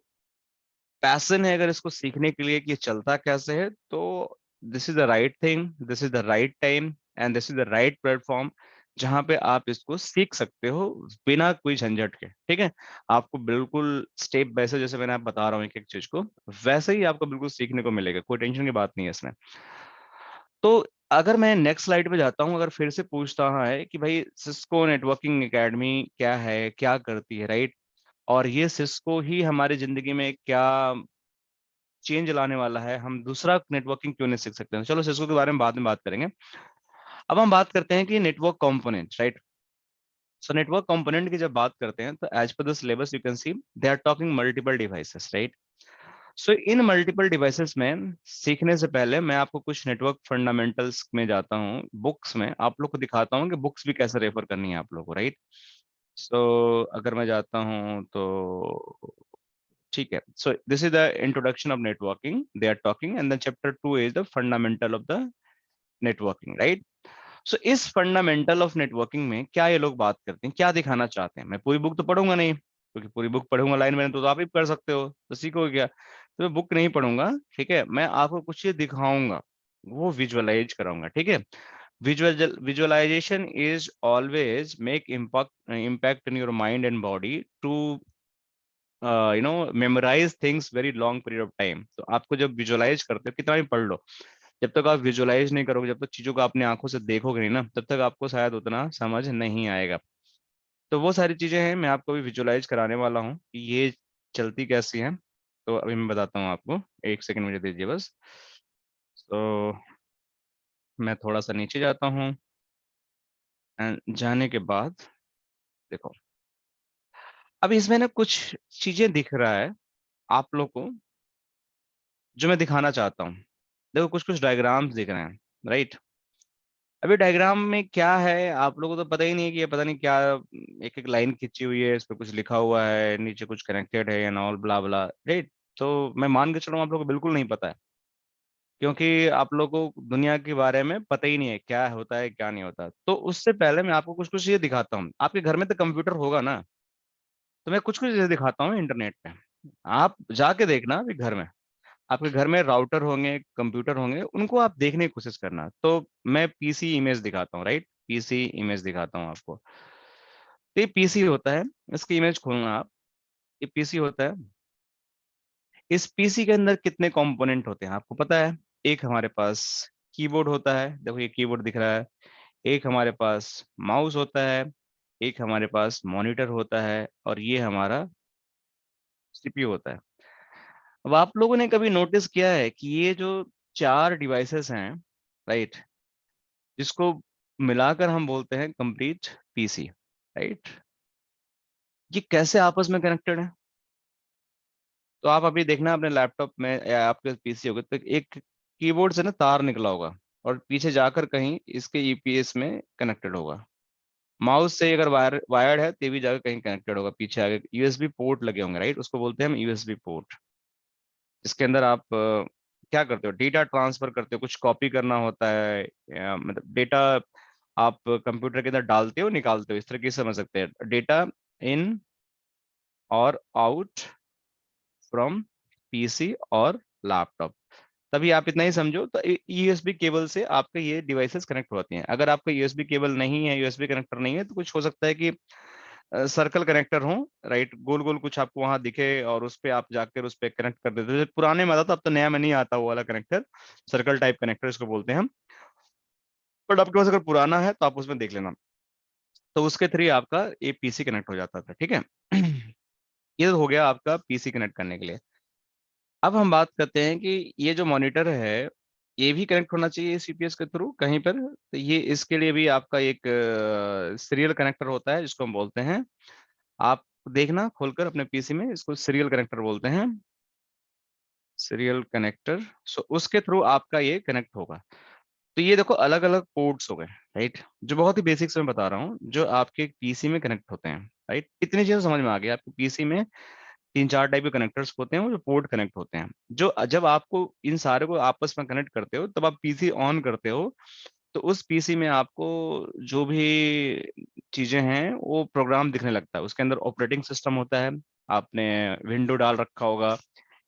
पैशन है अगर इसको सीखने के लिए कि ये चलता कैसे है, तो this is the right thing, this is the right time, and this is the right platform जहां पे आप इसको सीख सकते हो बिना कोई झंझट के। ठीक है, आपको बिल्कुल स्टेप बाय स्टेप, जैसे मैंने आप बता रहा हूँ एक एक चीज को, वैसे ही आपको बिल्कुल सीखने को मिलेगा, कोई टेंशन की बात नहीं है इसमें। तो अगर मैं नेक्स्ट स्लाइड पे जाता हूँ, अगर फिर से पूछता है कि भाई सिस्को नेटवर्किंग एकेडमी क्या है, क्या करती है, राइट, और ये सिस्को ही हमारी जिंदगी में क्या चेंज लाने वाला है, हम दूसरा नेटवर्किंग क्यों नहीं सीख सकते हैं? चलो सिस्को के बारे में बाद में बात करेंगे। अब हम बात करते हैं कि network component, right. So network component की जब बात करते हैं, तो as per the syllabus you can see they are talking multiple devices, right. So in multiple devices में सीखने से पहले मैं आपको कुछ नेटवर्क फंडामेंटल्स में जाता हूँ, बुक्स में आप लोग को दिखाता हूँ कि बुक्स भी कैसे रेफर करनी है आप लोग को, राइट। सो अगर मैं जाता हूँ तो ठीक है, so this is the introduction of networking they are talking, and the chapter 2 is the fundamental of the networking, right. So इस फंडामेंटल ऑफ नेटवर्किंग में क्या ये लोग बात करते हैं, क्या दिखाना चाहते हैं? मैं पूरी बुक तो पढ़ूंगा नहीं, क्योंकि पूरी बुक पढ़ूंगा लाइन में तो आप ही कर सकते हो, तो सीखोगे क्या? तो मैं बुक नहीं पढ़ूंगा, ठीक है, मैं आपको कुछ चीज दिखाऊंगा, वो विजुअलाइज कराऊंगा, ठीक है। Visualization is always make impact in your mind and body to memorize things very long period of time. तो आपको जब विजुअलाइज करते हो, कितना भी पढ़ लो, जब तक आप विजुअलाइज नहीं करोगे, जब तक चीजों को अपने आंखों से देखोगे नहीं ना, तब तक आपको शायद उतना समझ नहीं आएगा। तो वो सारी चीजें हैं, मैं आपको भी विजुअलाइज कराने वाला हूँ कि ये चलती कैसी हैं। तो अभी मैं बताता हूँ आपको, एक सेकंड मुझे दीजिए बस। तो मैं थोड़ा सा नीचे जाता हूँ, एंड जाने के बाद देखो, अब इसमें ना कुछ चीजें दिख रहा है आप लोग को, जो मैं दिखाना चाहता हूँ। देखो कुछ कुछ डायग्राम्स दिख रहे हैं, राइट। अभी डायग्राम में क्या है आप लोगों को तो पता ही नहीं है कि ये पता नहीं क्या, एक एक लाइन खींची हुई है, इस पे कुछ लिखा हुआ है, नीचे कुछ कनेक्टेड है and all blah blah, right. तो मैं मान के चलूँ आप लोगों को बिल्कुल नहीं पता है, क्योंकि आप लोगों को दुनिया के बारे में पता ही नहीं है क्या होता है क्या नहीं होता। तो उससे पहले मैं आपको कुछ कुछ ये दिखाता हूँ, आपके घर में तो कंप्यूटर होगा ना, तो मैं कुछ कुछ चीजें दिखाता हूँ इंटरनेट पे, आप जाके देखना अभी घर में, आपके घर में राउटर होंगे, कंप्यूटर होंगे, उनको आप देखने की कोशिश करना। तो मैं पीसी इमेज दिखाता हूँ, राइट, पीसी इमेज दिखाता हूँ आपको। तो ये पीसी होता है, इसकी इमेज खोलना आप, ये पीसी होता है। इस पीसी के अंदर कितने कंपोनेंट होते हैं आपको पता है? एक हमारे पास कीबोर्ड होता है, देखो ये कीबोर्ड दिख रहा है। एक हमारे पास माउस होता है, एक हमारे पास मॉनिटर होता है, और ये हमारा सीपीयू होता है। अब आप लोगों ने कभी नोटिस किया है कि ये जो 4 डिवाइसेस हैं, राइट, जिसको मिलाकर हम बोलते हैं कंप्लीट पीसी, राइट, ये कैसे आपस में कनेक्टेड है? तो आप अभी देखना अपने लैपटॉप में या आपके पीसी होगा तो एक कीबोर्ड से ना तार निकला होगा और पीछे जाकर कहीं इसके ईपीएस में कनेक्टेड होगा। माउस से अगर वायर्ड है तो भी जाकर कहीं कनेक्टेड होगा, पीछे आगे यूएसबी पोर्ट लगे होंगे, राइट, उसको बोलते हैं हम यूएसबी पोर्ट। इसके अंदर आप क्या करते हो, डेटा ट्रांसफर करते हो, कुछ कॉपी करना होता है, या मतलब डेटा आप कंप्यूटर के अंदर डालते हो निकालते हो, इस तरीके से समझ सकते हैं, डेटा इन और आउट फ्रॉम पीसी और लैपटॉप। तभी आप इतना ही समझो, तो यूएसबी केबल से आपके ये डिवाइसेस कनेक्ट होती हैं। अगर आपका यूएसबी केबल नहीं है, यूएसबी कनेक्टर नहीं है, तो कुछ हो सकता है कि सर्कल कनेक्टर हो, राइट, गोल गोल कुछ आपको वहां दिखे और उस पे आप जाकर उस पे कनेक्ट कर देते हो। जैसे पुराने में आता था, अब तो नया में नहीं आता वो वाला कनेक्टर, सर्कल टाइप कनेक्टर इसको बोलते हैं हम। बट आपके पास अगर पुराना है तो आप उसमें देख लेना, तो उसके थ्रू आपका ये पीसी कनेक्ट हो जाता था, ठीक है। ये तो हो गया आपका पीसी कनेक्ट करने के लिए। अब हम बात करते हैं कि ये जो मॉनिटर है ये भी कनेक्ट होना चाहिए सीपीएस के थ्रू कहीं पर, तो ये इसके लिए भी आपका एक सीरियल कनेक्टर होता है जिसको हम बोलते हैं, आप देखना खोलकर अपने पीसी में, इसको सीरियल कनेक्टर बोलते हैं, सीरियल कनेक्टर। सो उसके थ्रू आपका ये कनेक्ट होगा। तो ये देखो अलग अलग पोर्ट्स हो गए, राइट, जो बहुत ही बेसिक्स में बता रहा हूँ, जो आपके पीसी में कनेक्ट होते हैं, राइट। इतनी चीजें समझ में आ गई आपके पीसी में 3-4 टाइप के कनेक्टर्स होते हैं, वो जो पोर्ट कनेक्ट होते हैं, जो जब आपको इन सारे को आपस में कनेक्ट करते हो तब आप पीसी ऑन करते हो, तो उस पीसी में आपको जो भी चीजें हैं वो प्रोग्राम दिखने लगता है। उसके अंदर ऑपरेटिंग सिस्टम होता है, आपने विंडो डाल रखा होगा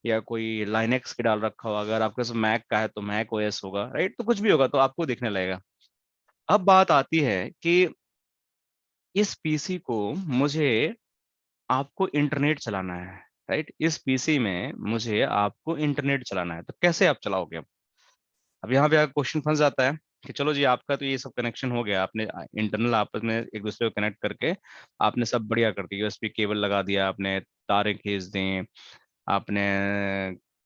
या कोई लाइनेक्स के डाल रखा होगा, अगर आपके पास मैक का है तो मैक ओएस होगा, राइट, तो कुछ भी होगा तो आपको दिखने लगेगा। अब बात आती है कि इस पीसी को मुझे आपको इंटरनेट चलाना है, राइट, इस पीसी में मुझे आपको इंटरनेट चलाना है, तो कैसे आप चलाओगे? अब यहाँ पे क्वेश्चन फंस जाता है कि चलो जी आपका तो ये सब कनेक्शन हो गया, आपने इंटरनल आपस में एक दूसरे को कनेक्ट करके आपने सब बढ़िया कर दिया, यूएसबी केबल लगा दिया आपने, तारें खींच दी आपने,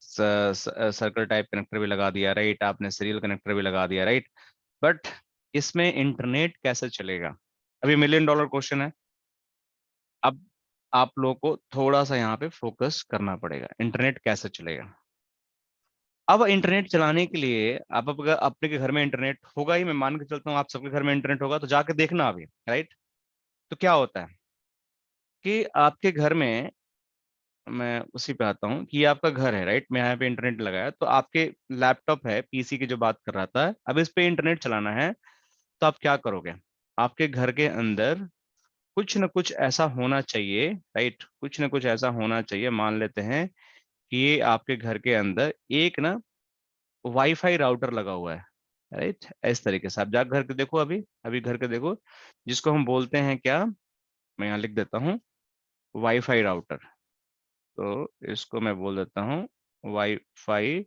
सर्कल टाइप कनेक्टर भी लगा दिया, राइट, आपने सीरियल कनेक्टर भी लगा दिया, राइट, बट इसमें इंटरनेट कैसे चलेगा? अभी मिलियन डॉलर क्वेश्चन है। अब आप लोगों को थोड़ा सा यहाँ पे फोकस करना पड़ेगा, इंटरनेट कैसे चलेगा? अब इंटरनेट चलाने के लिए आप अगर अपने के घर में इंटरनेट होगा ही, मैं मान के चलता हूँ आप सबके घर में इंटरनेट होगा, तो जाके देखना अभी, राइट। तो क्या होता है कि आपके घर में, मैं उसी पे आता हूँ कि ये आपका घर है, राइट, मैं यहाँ पे इंटरनेट लगाया, तो आपके लैपटॉप है, पीसी की जो बात कर रहा था, अब इस पे इंटरनेट चलाना है, तो आप क्या करोगे? आपके घर के अंदर कुछ ना कुछ ऐसा होना चाहिए, राइट, कुछ ना कुछ ऐसा होना चाहिए, मान लेते हैं कि ये आपके घर के अंदर एक ना वाईफाई राउटर लगा हुआ है, राइट, इस तरीके से आप जा घर के देखो, अभी अभी घर के देखो, जिसको हम बोलते हैं क्या, मैं यहाँ लिख देता हूँ, वाईफाई राउटर। तो इसको मैं बोल देता हूँ वाईफाई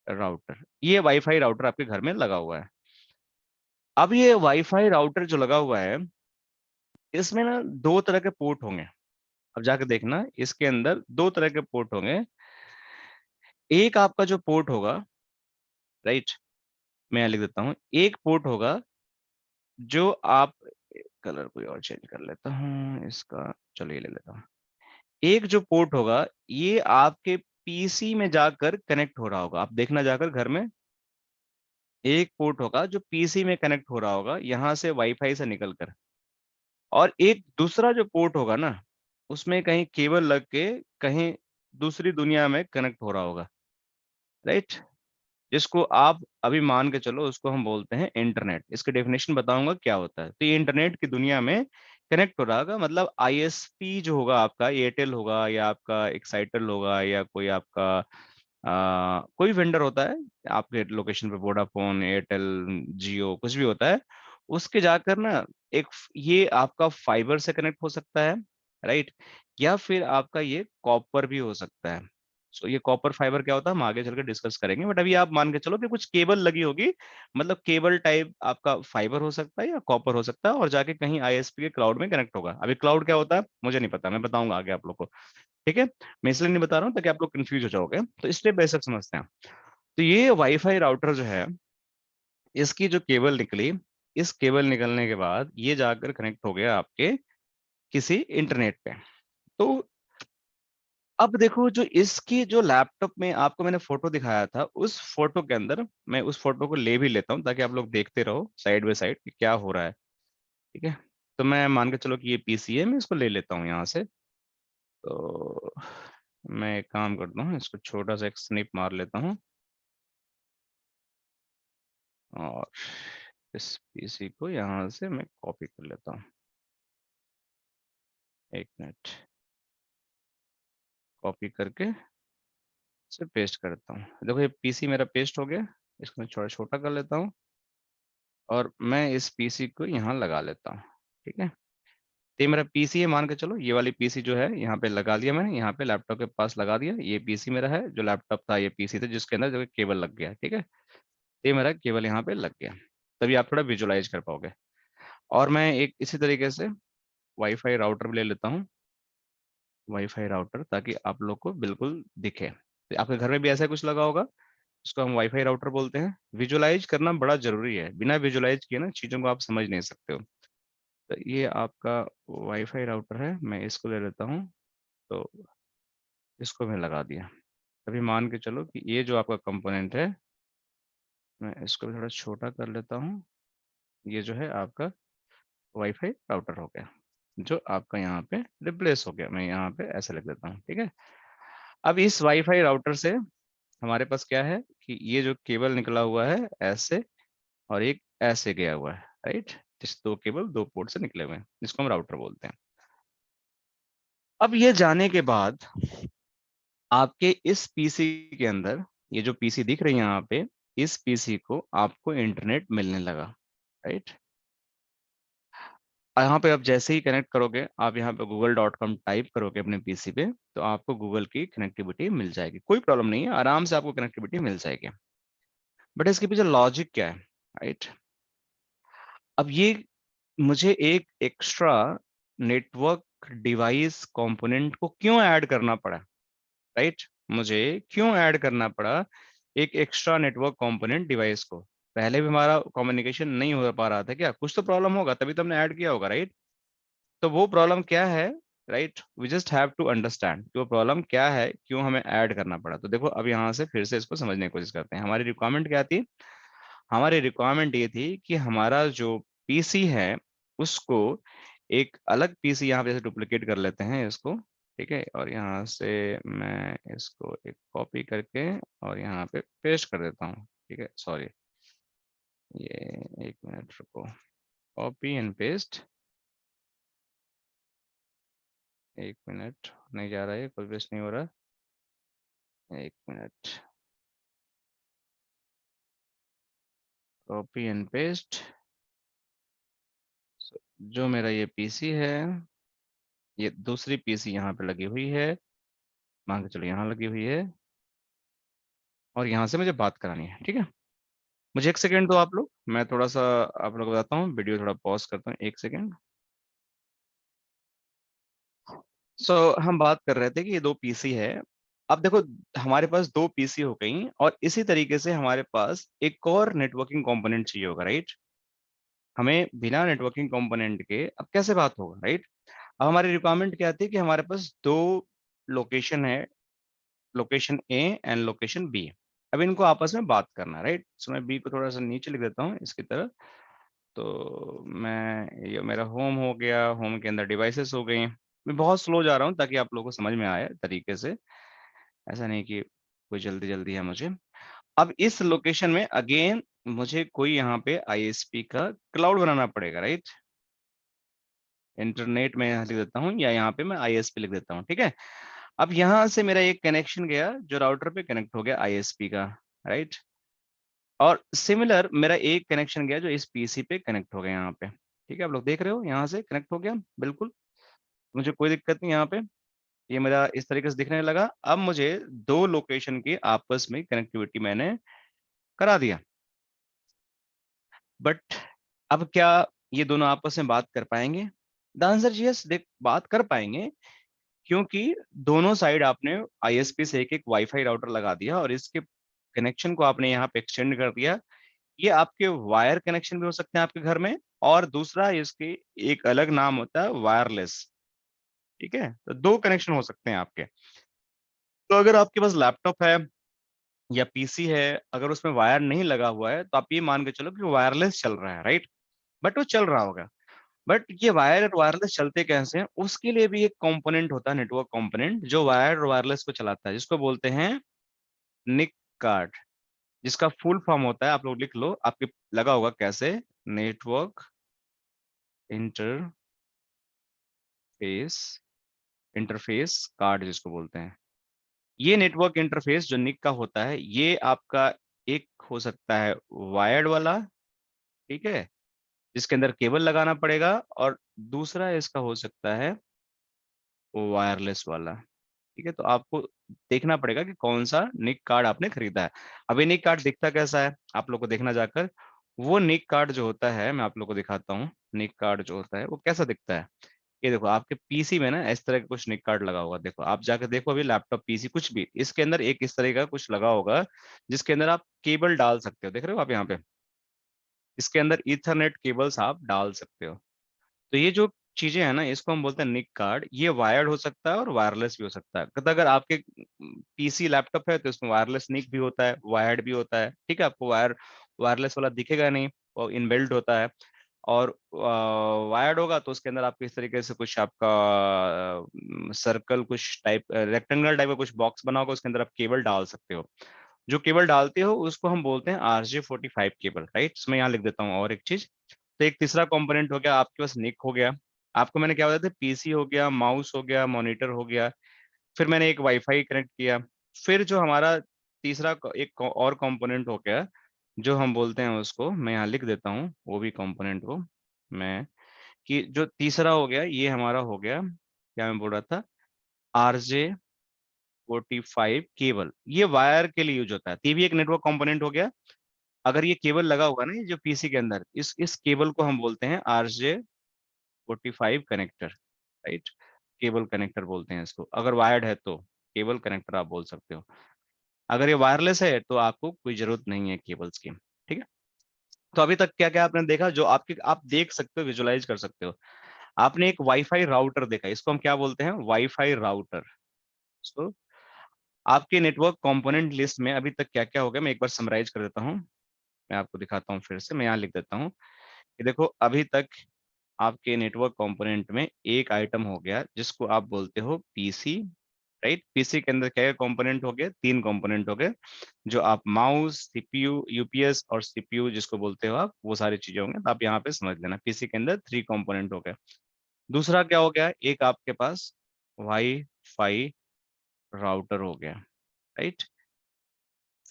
राउटर, ये वाईफाई राउटर आपके घर में लगा हुआ है। अब ये वाईफाई राउटर जो लगा हुआ है, इसमें ना 2 तरह के पोर्ट होंगे। अब जाके देखना इसके अंदर 2 तरह के पोर्ट होंगे। एक आपका जो पोर्ट होगा, राइट, मैं यहाँ लिख देता हूँ, एक पोर्ट होगा जो आप, कलर कोई और चेंज कर लेता हूँ इसका, चलो ये ले लेता हूँ। एक जो पोर्ट होगा ये आपके पीसी में जाकर कनेक्ट हो रहा होगा, आप देखना जाकर घर में, एक पोर्ट होगा जो पीसी में कनेक्ट हो रहा होगा यहाँ से वाईफाई से निकलकर, और एक दूसरा जो पोर्ट होगा ना, उसमें कहीं केबल लग के कहीं दूसरी दुनिया में कनेक्ट हो रहा होगा, राइट, जिसको आप अभी मान के चलो उसको हम बोलते हैं इंटरनेट। इसकी डेफिनेशन बताऊंगा क्या होता है। तो ये इंटरनेट की दुनिया में कनेक्ट हो रहा होगा, मतलब आईएसपी जो होगा आपका, एयरटेल होगा या आपका एक्साइटल होगा या कोई आपका कोई वेंडर होता है आपके लोकेशन पे, वोडाफोन, एयरटेल, जियो, कुछ भी होता है, उसके जाकर ना एक ये आपका फाइबर से कनेक्ट हो सकता है, राइट, या फिर आपका ये कॉपर भी हो सकता है। सो ये कॉपर फाइबर क्या होता है हम आगे चल के डिस्कस करेंगे, बट अभी आप मान के चलो कि कुछ केबल लगी होगी, मतलब केबल टाइप आपका फाइबर हो सकता है या कॉपर हो सकता है, और जाके कहीं आईएसपी के क्लाउड में कनेक्ट होगा। अभी क्लाउड क्या होता है मुझे नहीं पता, मैं बताऊंगा आगे आप लोग को। ठीक है, मैं इसलिए नहीं बता रहा हूँ ताकि आप लोग कंफ्यूज हो जाओगे, तो इसलिए बेसिक समझते हैं। तो ये वाईफाई राउटर जो है, इसकी जो केबल निकली, इस केबल निकलने के बाद ये जाकर कनेक्ट हो गया आपके किसी इंटरनेट पे। तो अब देखो, जो इसकी जो लैपटॉप में आपको मैंने फोटो दिखाया था, उस फोटो के अंदर मैं उस फोटो को ले भी लेता हूँ ताकि आप लोग देखते रहो साइड बाय साइड कि क्या हो रहा है। ठीक है, तो मैं मान के चलो कि ये पीसी है, मैं इसको ले लेता हूँ यहाँ से। तो मैं एक काम करता हूँ, इसको छोटा सा एक स्निप मार लेता हूँ और इस पीसी को यहाँ से मैं कॉपी कर लेता हूँ। एक मिनट, कॉपी करके इसे पेस्ट करता हूँ। देखो ये पीसी मेरा पेस्ट हो गया, इसको मैं छोटा छोटा कर लेता हूँ और मैं इस पीसी को यहाँ लगा लेता हूँ। ठीक है, तो ये मेरा पीसी है, मान के चलो ये वाली पीसी जो है यहाँ पे लगा दिया मैंने, यहाँ पे लैपटॉप के पास लगा दिया। ये पीसी मेरा है, जो लैपटॉप था ये पीसी था, जिसके अंदर जो केबल लग गया। ठीक है, तो ये मेरा केबल यहाँ पे लग गया। तभी आप थोड़ा विजुलाइज कर पाओगे। और मैं एक इसी तरीके से वाईफाई राउटर भी ले लेता हूँ, वाईफाई राउटर, ताकि आप लोग को बिल्कुल दिखे। तो आपके घर में भी ऐसा कुछ लगा होगा, इसको हम वाईफाई राउटर बोलते हैं। विजुलाइज करना बड़ा जरूरी है, बिना विजुलाइज किए ना चीज़ों को आप समझ नहीं सकते हो। तो ये आपका वाईफाई राउटर है, मैं इसको ले लेता हूँ। तो इसको मैं लगा दिया। अभी मान के चलो कि ये जो आपका कंपोनेंट है, मैं इसको भी थोड़ा छोटा कर लेता हूँ। ये जो है आपका वाईफाई राउटर हो गया, जो आपका यहाँ पे रिप्लेस हो गया। मैं यहाँ पे ऐसे लिख देता हूँ। ठीक है, अब इस वाईफाई राउटर से हमारे पास क्या है कि ये जो केबल निकला हुआ है ऐसे, और एक ऐसे गया हुआ है, राइट। जिस दो केबल दो पोर्ट से निकले हुए हैं, जिसको हम राउटर बोलते हैं। अब ये जाने के बाद आपके इस पीसी के अंदर, ये जो पीसी दिख रही है यहाँ पे, इस पीसी को आपको इंटरनेट मिलने लगा, राइट। यहाँ पे आप जैसे ही कनेक्ट करोगे, आप यहाँ पे google.com टाइप करोगे अपने पीसी पे, तो आपको गूगल की कनेक्टिविटी मिल जाएगी। कोई प्रॉब्लम नहीं है, आराम से आपको कनेक्टिविटी मिल जाएगी। बट इसके पीछे लॉजिक क्या है, राइट। अब ये मुझे एक एक्स्ट्रा नेटवर्क डिवाइस कंपोनेंट को क्यों ऐड करना पड़ा, राइट। मुझे क्यों ऐड करना पड़ा एक एक्स्ट्रा नेटवर्क कंपोनेंट डिवाइस को? पहले भी हमारा कम्युनिकेशन नहीं हो पा रहा था क्या? कुछ तो प्रॉब्लम होगा, तभी तो हमने ऐड किया होगा, राइट। तो वो प्रॉब्लम क्या है, right, we just have to understand कि वो प्रॉब्लम क्या है, क्यों हमें ऐड करना पड़ा। तो देखो, अब यहाँ से फिर से इसको समझने की कोशिश करते हैं। हमारी रिक्वायरमेंट क्या थी? हमारी रिक्वायरमेंट ये थी कि हमारा जो पीसी है, उसको एक अलग पीसी यहाँ पे जैसे डुप्लीकेट कर लेते हैं इसको। ठीक है, और यहाँ से मैं इसको एक कॉपी करके और यहाँ पे पेस्ट कर देता हूँ। ठीक है, सॉरी, ये एक मिनट रुको, कॉपी एंड पेस्ट। एक मिनट, नहीं जा रहा है, कोई पेस्ट नहीं हो रहा। एक मिनट, कॉपी एंड पेस्ट। जो मेरा ये पीसी है, ये दूसरी पीसी यहाँ पे लगी हुई है, मान के चलो यहाँ लगी हुई है, और यहाँ से मुझे बात करानी है। ठीक है, मुझे एक सेकेंड दो आप लोग, मैं थोड़ा सा आप लोग बताता हूँ, वीडियो थोड़ा पॉज करता हूँ, एक सेकेंड। सो हम बात कर रहे थे कि ये दो पीसी है। अब देखो, हमारे पास दो पीसी हो गई, और इसी तरीके से हमारे पास एक और नेटवर्किंग कंपोनेंट चाहिए होगा, राइट। हमें बिना नेटवर्किंग कंपोनेंट के अब कैसे बात होगा, राइट। अब हमारी रिक्वायरमेंट क्या थी कि हमारे पास दो लोकेशन है, location A and location B. अब इनको आपस में बात करना है, राइट। सो मैं बी को थोड़ा सा नीचे लिख देता हूँ इसकी तरह। तो मैं, ये मेरा होम हो गया, होम के अंदर डिवाइसेस हो गई। मैं बहुत स्लो जा रहा हूँ ताकि आप लोगों को समझ में आए तरीके से, ऐसा नहीं कि कोई जल्दी जल्दी है मुझे। अब इस लोकेशन में अगेन मुझे कोई यहाँ पे आईएसपी का क्लाउड बनाना पड़ेगा, राइट। इंटरनेट में यहाँ लिख देता हूँ, या यहाँ पे मैं आईएसपी लिख देता हूँ। ठीक है, अब यहाँ से मेरा एक कनेक्शन गया जो राउटर पे कनेक्ट हो गया आईएसपी का, राइट। और सिमिलर मेरा एक कनेक्शन गया जो इस पीसी पे कनेक्ट हो गया यहाँ पे। ठीक है, आप लोग देख रहे हो यहाँ से कनेक्ट हो गया, बिल्कुल मुझे कोई दिक्कत नहीं यहाँ पे। ये मेरा इस तरीके से दिखने लगा। अब मुझे दो लोकेशन की आपस में कनेक्टिविटी मैंने करा दिया। बट अब क्या ये दोनों आपस में बात कर पाएंगे? द आंसर यस, देख बात कर पाएंगे। क्योंकि दोनों साइड आपने आईएसपी से एक एक वाईफाई राउटर लगा दिया और इसके कनेक्शन को आपने यहाँ पे एक्सटेंड कर दिया। ये आपके वायर कनेक्शन भी हो सकते हैं आपके घर में, और दूसरा इसके एक अलग नाम होता है वायरलेस। ठीक है, तो दो कनेक्शन हो सकते हैं आपके। तो अगर आपके पास लैपटॉप है या पीसी है, अगर उसमें वायर नहीं लगा हुआ है तो आप ये मान के चलो कि वायरलेस चल रहा है, राइट। बट वो चल रहा होगा। बट ये वायर और वायरलेस चलते कैसे हैं, उसके लिए भी एक कंपोनेंट होता है, नेटवर्क कंपोनेंट, जो वायर और वायरलेस को चलाता है, जिसको बोलते हैं निक कार्ड। जिसका फुल फॉर्म होता है, आप लोग लिख लो, आपके लगा होगा कैसे, नेटवर्क इंटरफेस, इंटरफेस कार्ड जिसको बोलते हैं। ये नेटवर्क इंटरफेस जो निक का होता है, ये आपका एक हो सकता है वायर्ड वाला, ठीक है, जिसके अंदर केबल लगाना पड़ेगा, और दूसरा इसका हो सकता है वायरलेस वाला। ठीक है, तो आपको देखना पड़ेगा कि कौन सा निक कार्ड आपने खरीदा है। अब ये निक कार्ड दिखता कैसा है, आप लोग को देखना जाकर। वो निक कार्ड जो होता है, मैं आप लोग को दिखाता हूँ, निक कार्ड जो होता है वो कैसा दिखता है। ये देखो, आपके पीसी में ना इस तरह का कुछ निक कार्ड लगा होगा, देखो आप जाकर देखो, अभी लैपटॉप पीसी कुछ भी, इसके अंदर एक इस तरह का कुछ लगा होगा, जिसके अंदर आप केबल डाल सकते हो, देख रहे हो आप यहाँ पे, इसके अंदर ईथरनेट केबल्स आप डाल सकते हो। तो ये जो चीजें हैं ना, इसको हम बोलते हैं निक कार्ड। ये वायर्ड हो सकता है और वायरलेस भी हो सकता है। तो अगर आपके पीसी लैपटॉप है तो इसमें वायरलेस निक भी होता है, वायर्ड भी होता है। ठीक है, आपको वायरलेस वाला दिखेगा नहीं, वो इनबिल्ट होता है। और वायर्ड होगा तो उसके अंदर आपको इस तरीके से कुछ आपका सर्कल, कुछ टाइप रेक्टेंगुलर टाइप का कुछ बॉक्स बना होगा, उसके अंदर आप केबल डाल सकते हो। जो केबल डालते हो उसको हम बोलते हैं RJ45 केबल, राइट। मैं यहाँ लिख देता हूँ और एक चीज। तो एक तीसरा कंपोनेंट हो गया आपके पास, निक हो गया। आपको मैंने क्या बताया था, पीसी हो गया, माउस हो गया, मॉनिटर हो गया। फिर मैंने एक वाईफाई कनेक्ट किया। फिर जो हमारा तीसरा एक और कंपोनेंट हो गया, जो हम बोलते हैं उसको, मैं यहाँ लिख देता हूँ वो भी कंपोनेंट को मैं, कि जो तीसरा हो गया ये हमारा हो गया, क्या मैं बोल रहा था, RJ45 केबल। ये वायर के लिए यूज होता है, तो ये भी एक नेटवर्क कंपोनेंट हो गया। अगर ये केबल लगा होगा ना, ये जो पीसी के अंदर, इस केबल को हम बोलते हैं RJ45 connector, right. Cable connector बोलते हैं इसको। अगर वायर्ड है तो केबल कनेक्टर आप बोल सकते हो। अगर ये वायरलेस है तो आपको कोई जरूरत नहीं है केबल्स की। ठीक है, तो अभी तक क्या क्या आपने देखा, जो आपके आप देख सकते हो, विजुलाइज कर सकते हो। आपने एक वाईफाई राउटर देखा, इसको हम क्या बोलते हैं, वाईफाई राउटर। सो आपके नेटवर्क कंपोनेंट लिस्ट में अभी तक क्या क्या हो गया, मैं एक बार समराइज कर देता हूँ। मैं आपको दिखाता हूँ फिर से, मैं यहाँ लिख देता हूँ कि देखो, अभी तक आपके नेटवर्क कंपोनेंट में एक आइटम हो गया जिसको आप बोलते हो पीसी, राइट। पीसी के अंदर क्या कंपोनेंट हो गए, तीन कंपोनेंट हो गए, जो आप माउस, सीपीयू, यूपीएस और सीपीयू जिसको बोलते हो आप, वो सारी चीजें होंगे। तो आप यहाँ पे समझ लेना, पीसी के अंदर थ्री कंपोनेंट हो गए। दूसरा क्या हो गया, एक आपके पास वाई फाई राउटर हो गया, राइट।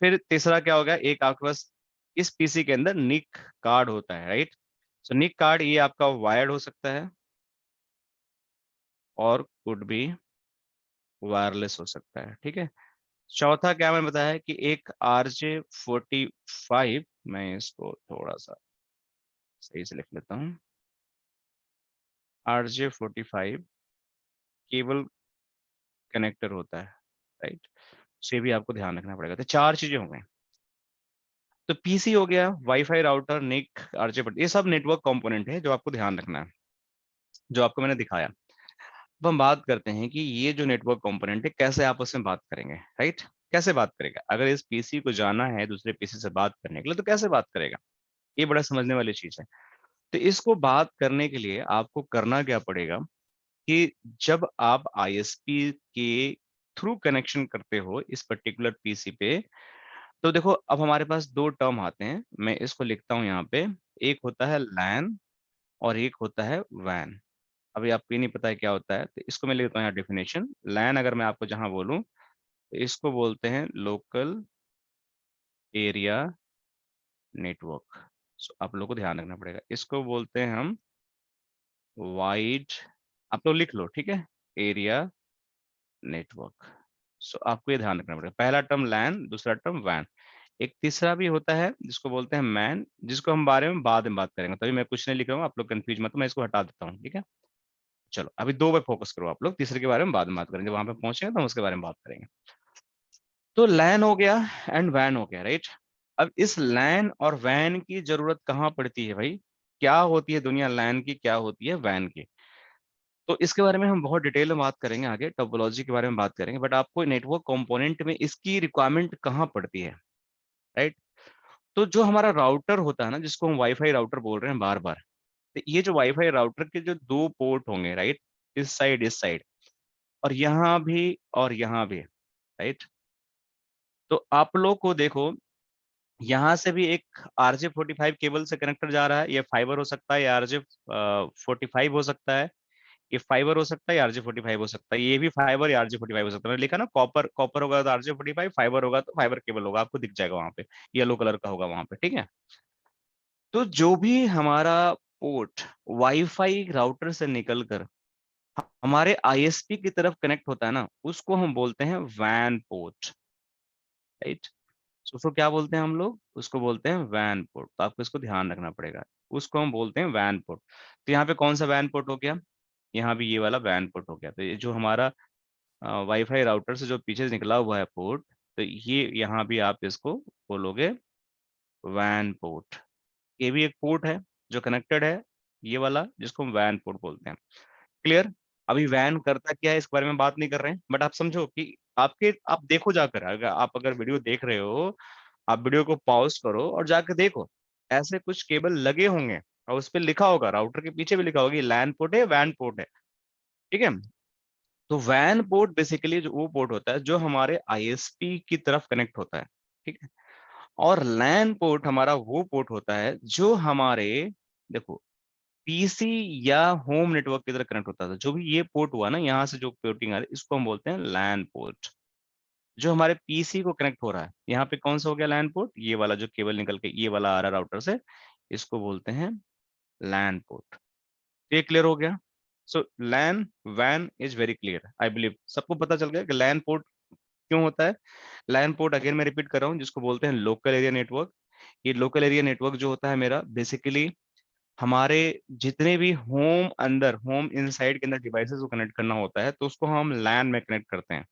फिर तीसरा क्या हो गया, एक आपके पास इस पीसी के अंदर निक कार्ड होता है, राइट। सो निक कार्ड ये आपका वायर्ड हो सकता है और कुड बी वायरलेस हो सकता है। ठीक है, चौथा क्या मैंने बताया है कि एक RJ45, मैं इसको थोड़ा सा सही से लिख लेता हूँ, RJ45 केबल कनेक्टर होता है, राइट। ये भी आपको ध्यान रखना पड़ेगा। तो चार चीजें हो गई। तो पीसी हो गया, वाईफाई राउटर, निक, RJ, ये सब नेटवर्क कंपोनेंट है जो आपको ध्यान रखना है, जो आपको मैंने दिखाया। अब हम बात करते हैं कि ये जो नेटवर्क कंपोनेंट है कैसे आपस में बात करेंगे, राइट। कैसे बात करेगा, अगर इस पीसी को जाना है दूसरे पीसी से बात करने के लिए, तो कैसे बात करेगा, ये बड़ा समझने वाली चीज है। तो इसको बात करने के लिए आपको करना क्या पड़ेगा, कि जब आप आईएसपी के थ्रू कनेक्शन करते हो इस पर्टिकुलर पीसी पे, तो देखो अब हमारे पास दो टर्म आते हैं, मैं इसको लिखता हूँ यहाँ पे। एक होता है लैन और एक होता है वैन। अभी आपको ये नहीं पता है क्या होता है, तो इसको मैं लिखता हूँ यहाँ डेफिनेशन। लैन अगर मैं आपको जहां बोलूं, तो इसको बोलते हैं लोकल एरिया नेटवर्क। सो आप लोगों को ध्यान रखना पड़ेगा, इसको बोलते हैं हम वाइड, आप लोग लिख लो, ठीक है, एरिया नेटवर्क। सो आपको ये ध्यान रखना पड़ेगा, पहला टर्म लैन, दूसरा टर्म वैन। एक तीसरा भी होता है जिसको बोलते हैं मैन, जिसको हम बारे में बाद में बात करेंगे, तभी मैं कुछ नहीं लिख रहा हूँ, आप लोग कंफ्यूज मत हो, मैं इसको हटा देता हूँ, ठीक है। चलो अभी 2 पे फोकस करो आप लोग, तीसरे के बारे में बाद में बात करेंगे, वहां पे पहुंचेंगे तो हम उसके बारे में बात करेंगे। तो लैन हो गया एंड वैन हो गया, राइट। अब इस लैन और वैन की जरूरत कहाँ पड़ती है भाई, क्या होती है दुनिया लैन की, क्या होती है वैन की। तो इसके बारे में हम बहुत डिटेल में बात करेंगे, आगे टोपोलॉजी के बारे में बात करेंगे, बट आपको नेटवर्क कंपोनेंट में इसकी रिक्वायरमेंट कहाँ पड़ती है, राइट। तो जो हमारा राउटर होता है ना, जिसको हम वाईफाई राउटर बोल रहे हैं बार बार, तो ये जो वाईफाई राउटर के जो 2 पोर्ट होंगे, राइट, इस साइड और यहाँ भी और यहाँ भी, राइट। तो आप लोग को देखो, यहाँ से भी एक RJ45 केबल से कनेक्टर जा रहा है, ये फाइबर हो सकता है, ये RJ45 हो सकता है, ये फाइबर हो सकता है, ये RJ45 हो सकता है, ये भी फाइबर या RJ45 हो सकता है। मैंने लिखा ना, कॉपर कॉपर होगा तो RJ45, फाइबर होगा तो फाइबर केबल होगा, आपको दिख जाएगा वहां पे, येलो कलर का होगा वहां पे, ठीक है। तो जो भी हमारा पोर्ट वाईफाई राउटर से निकलकर हमारे आईएसपी की तरफ कनेक्ट होता है ना, उसको हम बोलते हैं वैन पोर्ट, राइट। तो उसको क्या बोलते हैं हम लोग, उसको बोलते हैं वैन पोर्ट, तो आपको इसको ध्यान रखना पड़ेगा, उसको हम बोलते हैं वैन पोर्ट। तो यहाँ पे कौन सा वैन पोर्ट हो गया, यहाँ भी ये वाला वैन पोर्ट हो गया। तो ये जो हमारा वाईफाई राउटर से जो पीछे से निकला हुआ है पोर्ट, तो ये यहाँ भी आप इसको बोलोगे वैन पोर्ट। ये भी एक पोर्ट है जो कनेक्टेड है, ये वाला जिसको हम वैन पोर्ट बोलते हैं। क्लियर। अभी वैन करता क्या है इस बारे में बात नहीं कर रहे हैं, बट आप समझो कि आप देखो जाकर, अगर वीडियो देख रहे हो, आप वीडियो को पॉज करो और जाकर देखो, ऐसे कुछ केबल लगे होंगे और उस पर लिखा होगा, राउटर के पीछे भी लिखा होगा, ये लैन पोर्ट है, वैन पोर्ट है, ठीक है। तो वैन पोर्ट बेसिकली जो वो पोर्ट होता है जो हमारे आईएसपी की तरफ कनेक्ट होता है, ठीक है। और लैन पोर्ट हमारा वो पोर्ट होता है जो हमारे, देखो, पीसी या होम नेटवर्क की तरह कनेक्ट होता था। जो भी ये पोर्ट हुआ ना, यहाँ से जो पोर्टिंग आ रही है, इसको हम बोलते हैं लैन पोर्ट। जो हमारे पीसी को कनेक्ट हो रहा है, यहाँ पे कौन सा हो गया लैन पोर्ट, ये वाला जो केबल निकल के ये वाला आ रहा है राउटर से, इसको बोलते हैं लैन पोर्ट। ये क्लियर हो गया। सो लैन वैन is very clear, I believe सबको पता चल गया कि लैन पोर्ट क्यों होता है। लैन पोर्ट अगेन मैं रिपीट कर रहा हूँ, जिसको बोलते हैं लोकल एरिया नेटवर्क। ये लोकल एरिया नेटवर्क जो होता है मेरा, बेसिकली हमारे जितने भी होम इनसाइड के अंदर डिवाइसेस को कनेक्ट करना होता है, तो उसको हम लैन में कनेक्ट करते हैं।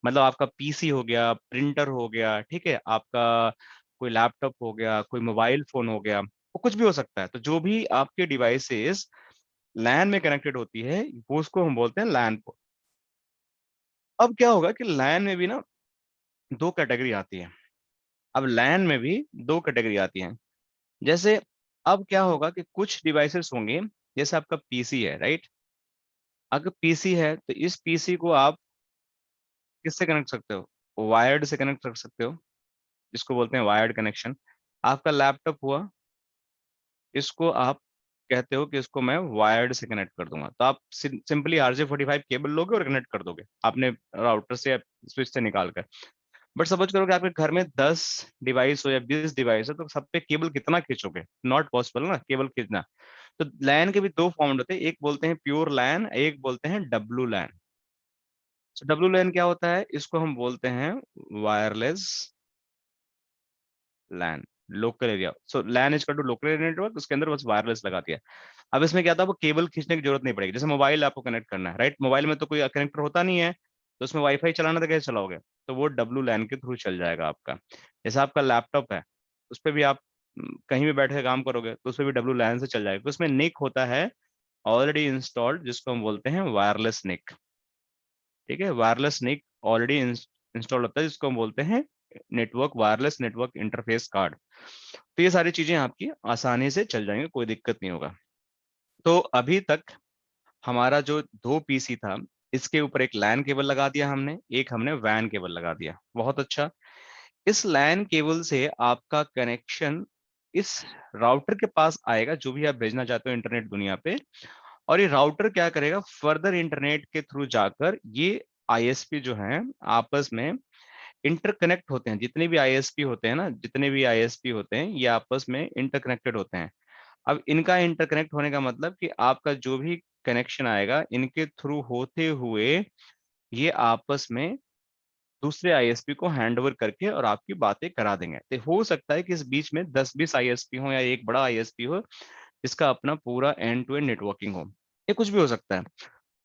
मतलब आपका पीसी हो गया, प्रिंटर हो गया, ठीक है, आपका कोई लैपटॉप हो गया, कोई मोबाइल फोन हो गया, वो कुछ भी हो सकता है। तो जो भी आपके डिवाइसेस लैन में कनेक्टेड होती है, वो उसको हम बोलते हैं लैन पोर्ट। अब क्या होगा कि लैन में भी ना 2 कैटेगरी आती है। अब लैन में भी 2 कैटेगरी आती हैं। जैसे अब क्या होगा कि कुछ डिवाइसेस होंगे, जैसे आपका पीसी है, राइट। अगर पीसी है तो इस पीसी को आप किससे कनेक्ट सकते हो, वायर्ड से कनेक्ट कर सकते हो, जिसको बोलते हैं वायर्ड कनेक्शन। आपका लैपटॉप हुआ, इसको आप कहते हो कि इसको मैं वायर्ड से कनेक्ट कर दूंगा, तो आप सिंपली RJ45 केबल लोगे और कनेक्ट कर दोगे आपने राउटर से या स्विच से निकाल कर। बट सपोज करो कि आपके घर में 10 डिवाइस हो या 20 डिवाइस हो, तो सब पे केबल कितना खींचोगे, नॉट पॉसिबल ना केबल खींचना। तो लैन के भी 2 फॉर्म होते हैं, एक बोलते हैं प्योर लैन, एक बोलते हैं डब्लू लैन। तो डब्लू लैन क्या होता है, इसको हम बोलते हैं wireless LAN, local area. So LAN is to local area network, उसके अंदर बस वायरलेस लगा दिया। अब इसमें क्या था, वो केबल खींचने की जरूरत नहीं पड़ेगी। जैसे मोबाइल आपको कनेक्ट करना है, राइट, मोबाइल में तो कोई कनेक्टर होता नहीं है, तो उसमें वाईफाई चलाना तो कैसे चलाओगे, तो वो डब्लू लैन के थ्रू चल जाएगा आपका। जैसे आपका लैपटॉप है, उस पर भी आप कहीं भी बैठ के काम करोगे तो उस पर भी डब्लू लैन से चल जाएगा। तो उसमें निक होता है ऑलरेडी इंस्टॉल्ड, जिसको हम बोलते हैं वायरलेस निक, ठीक है। वायरलेस निक ऑलरेडी इंस्टॉल होता है, जिसको हम बोलते हैं network wireless network interface card. तो ये सारी चीजें आपकी आसानी से चल जाएंगी, कोई दिक्कत नहीं होगा। तो अभी तक हमारा जो 2 पीसी था, इसके ऊपर एक लैन केबल लगा दिया हमने, एक हमने वैन केबल लगा दिया, बहुत अच्छा। इस लैन केबल से आपका कनेक्शन इस राउटर के पास आएगा, जो भी आप भेजना चाहते हो इंटरनेट दुनिया पे। और ये राउटर क्या करेगा, फर्दर इंटरनेट के थ्रू जाकर ये आईएसपी जो है आपस में इंटरकनेक्ट होते हैं। जितने भी आईएसपी होते हैं ना, जितने भी आईएसपी होते हैं, ये आपस में इंटरकनेक्टेड होते हैं। अब इनका इंटरकनेक्ट होने का मतलब कि आपका जो भी कनेक्शन आएगा, इनके थ्रू होते हुए ये आपस में दूसरे आईएसपी को हैंड ओवर करके और आपकी बातें करा देंगे। तो हो सकता है कि इस बीच में 10-20 आईएसपी हो या एक बड़ा आईएसपी हो, जिसका अपना पूरा एंड टू एंड नेटवर्किंग हो, ये कुछ भी हो सकता है।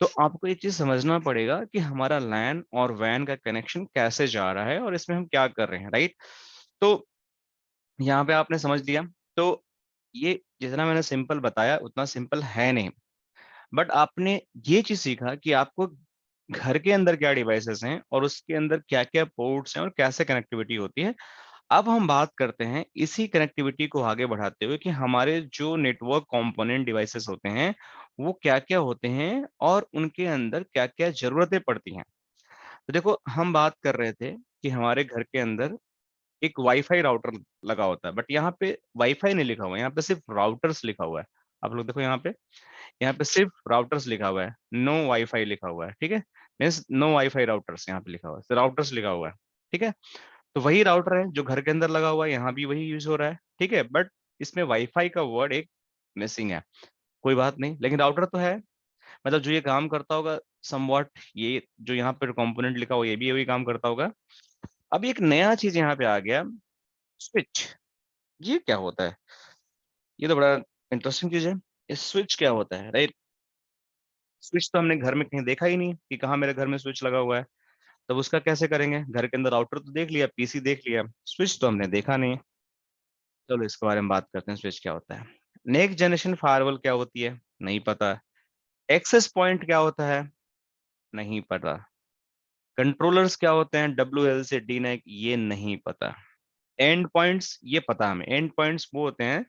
तो आपको ये चीज समझना पड़ेगा कि हमारा लैन और वैन का कनेक्शन कैसे जा रहा है और इसमें हम क्या कर रहे हैं, राइट। तो यहाँ पे आपने समझ लिया। तो ये जितना मैंने सिंपल बताया उतना सिंपल है नहीं, बट आपने ये चीज सीखा कि आपको घर के अंदर क्या डिवाइसेस हैं और उसके अंदर क्या क्या पोर्ट्स हैं और कैसे कनेक्टिविटी होती है। अब हम बात करते हैं इसी कनेक्टिविटी को आगे बढ़ाते हुए कि हमारे जो नेटवर्क कंपोनेंट डिवाइसेस होते हैं वो क्या क्या होते हैं और उनके अंदर क्या क्या जरूरतें पड़ती हैं। तो देखो, हम बात कर रहे थे कि हमारे घर के अंदर एक वाईफाई राउटर लगा होता है, बट यहाँ पे वाईफाई नहीं लिखा हुआ है, यहाँ पे सिर्फ राउटर्स लिखा हुआ है। आप लोग देखो यहाँ पे सिर्फ राउटर्स लिखा हुआ है, नो वाईफाई लिखा हुआ है, ठीक है। मीन्स नो वाईफाई राउटर्स यहाँ पे लिखा हुआ है, तो राउटर्स लिखा हुआ है, ठीक है। तो वही राउटर है जो घर के अंदर लगा हुआ है, यहाँ भी वही यूज हो रहा है, ठीक है। बट इसमें वाईफाई का वर्ड एक मिसिंग है। कोई बात नहीं, लेकिन राउटर तो है। मतलब जो ये काम करता होगा समवॉट, ये जो यहाँ पे कंपोनेंट लिखा हुआ है, ये भी वही काम करता होगा। अब एक नया चीज यहाँ पे आ गया, स्विच। ये क्या होता है? ये तो बड़ा इंटरेस्टिंग चीज है। इस स्विच क्या होता है, राइट। स्विच तो हमने घर में कहीं देखा ही नहीं कि कहाँ मेरे घर में स्विच लगा हुआ है। तब उसका कैसे करेंगे? घर के अंदर राउटर तो देख लिया, पीसी देख लिया, स्विच तो हमने देखा नहीं। चलो इसके बारे में बात करते हैं, स्विच क्या होता है। नेक्स्ट जनरेशन फायरवॉल क्या होती है? नहीं पता। एक्सेस पॉइंट क्या होता है? नहीं पता। कंट्रोलर्स क्या होते हैं? डब्ल्यू एल से डी नेक, ये नहीं पता। एंड पॉइंट्स ये पता हमें, एंड पॉइंट्स वो होते हैं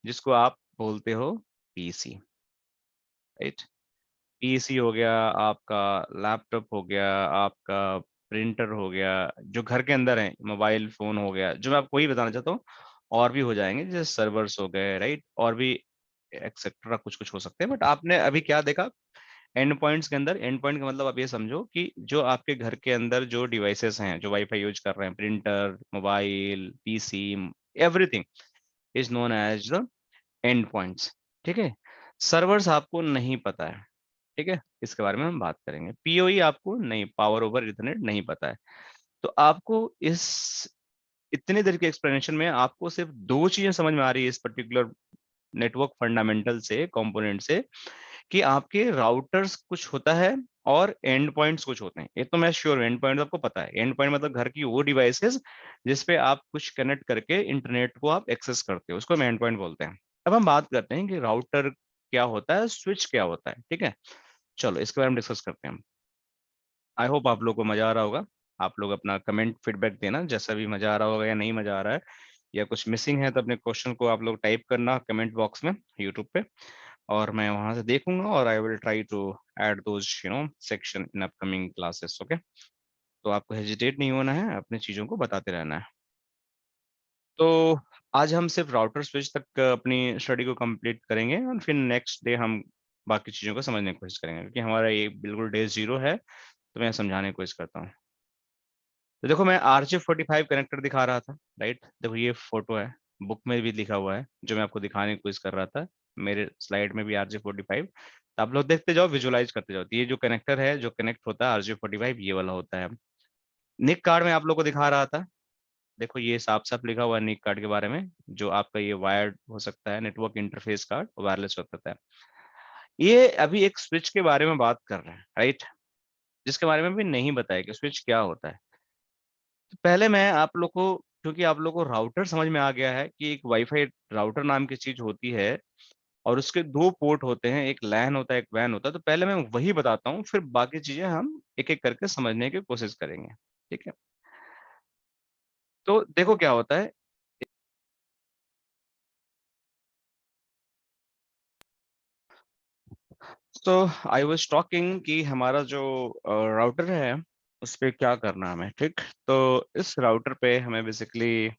जिसको आप बोलते हो पीसी, राइट। पीसी हो गया आपका, लैपटॉप हो गया आपका, प्रिंटर हो गया, जो घर के अंदर है, मोबाइल फोन हो गया, जो मैं आपको वही बताना चाहता हूँ। और भी हो जाएंगे जैसे सर्वर्स हो गए, राइट, और भी एक्सेट्रा कुछ कुछ हो सकते हैं। बट आपने अभी क्या देखा एंड पॉइंट्स के अंदर? एंड पॉइंट का मतलब आप ये समझो कि जो आपके घर के अंदर जो डिवाइसेस हैं जो वाईफाई यूज कर रहे हैं, printer, mobile, PC, everything is known as the end points, ठीक है। सर्वर्स आपको नहीं पता है, ठीक है, इसके बारे में हम बात करेंगे। पीओई आपको नहीं, पावर ओवर इथरनेट नहीं पता है। तो आपको इस इतने देर के एक्सप्लेनेशन में आपको सिर्फ दो चीजें समझ में आ रही है इस पर्टिकुलर नेटवर्क फंडामेंटल से, कंपोनेंट से, कि आपके राउटर्स कुछ होता है और एंड पॉइंट्स कुछ होते हैं। ये तो मैं श्योर हूँ, एंड पॉइंट आपको पता है। एंड पॉइंट मतलब घर की वो डिवाइसेस जिसपे आप कुछ कनेक्ट करके इंटरनेट को आप एक्सेस करते हो, उसको हम एंड पॉइंट बोलते हैं। अब हम बात करते हैं कि राउटर क्या होता है, स्विच क्या होता है, ठीक है। चलो इसके बारे में डिस्कस करते हैं हम। आई होप आप लोग को मजा आ रहा होगा। आप लोग अपना कमेंट फीडबैक देना, जैसा भी मजा आ रहा होगा या नहीं मजा आ रहा है या कुछ मिसिंग है, तो अपने क्वेश्चन को आप लोग टाइप करना कमेंट बॉक्स में यूट्यूब पे, और मैं वहां से देखूंगा और I will try to add those section in upcoming classes, okay. तो आपको हेजिटेट नहीं होना है, अपनी चीजों को बताते रहना है। तो आज हम सिर्फ राउटर स्विच तक अपनी स्टडी को कंप्लीट करेंगे और फिर नेक्स्ट डे हम बाकी चीजों को समझने की कोशिश करेंगे, क्योंकि हमारा ये बिल्कुल डे जीरो है। तो मैं समझाने की कोशिश करता हूँ। तो देखो, मैं RJ45 कनेक्टर दिखा रहा था, राइट। देखो ये फोटो है, बुक में भी लिखा हुआ है, जो मैं आपको दिखाने की कोशिश कर रहा था। मेरे स्लाइड में भी RJ45, तो आप लोग देखते जाओ, विजुलाइज करते जाओ। तो ये जो कनेक्टर है जो कनेक्ट होता है RJ45, ये वाला होता है। निक कार्ड में आप लोग को दिखा रहा था, देखो ये साफ साफ लिखा हुआ है निक कार्ड के बारे में, जो आपका ये वायर्ड हो सकता है, नेटवर्क इंटरफेस कार्ड, वायरलेस हो सकता है। ये अभी एक स्विच के बारे में बात कर रहे हैं, राइट, जिसके बारे में भी नहीं बताया कि स्विच क्या होता है। तो पहले मैं आप लोग को, क्योंकि आप लोग को राउटर समझ में आ गया है कि एक वाईफाई राउटर नाम की चीज होती है और उसके दो पोर्ट होते हैं, एक लैन होता है एक वैन होता है, तो पहले मैं वही बताता हूँ, फिर बाकी चीजें हम एक एक करके समझने की कोशिश करेंगे, ठीक है। तो देखो क्या होता है। तो आई वाज टॉकिंग कि हमारा जो राउटर है उस पे क्या करना है हमें, ठीक। तो इस राउटर पे हमें बेसिकली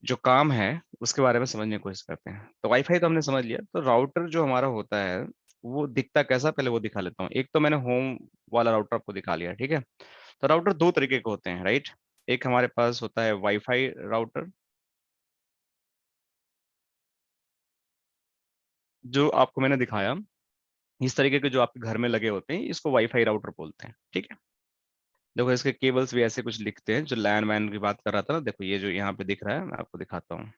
जो काम है उसके बारे में समझने की कोशिश करते हैं। तो वाईफाई तो हमने समझ लिया, तो राउटर जो हमारा होता है वो दिखता कैसा, पहले वो दिखा लेता हूँ। एक तो मैंने होम वाला राउटर आपको दिखा लिया, ठीक है। तो राउटर दो तरीके के होते हैं, राइट। एक हमारे पास होता है वाईफाई राउटर, जो आपको मैंने दिखाया। इस तरीके के जो आपके घर में लगे होते हैं इसको वाईफाई राउटर बोलते हैं, ठीक है। देखो इसके केबल्स भी ऐसे कुछ लिखते हैं, जो लैन वैन की बात कर रहा था ना, देखो ये जो यहाँ पे दिख रहा है, मैं आपको दिखाता हूँ।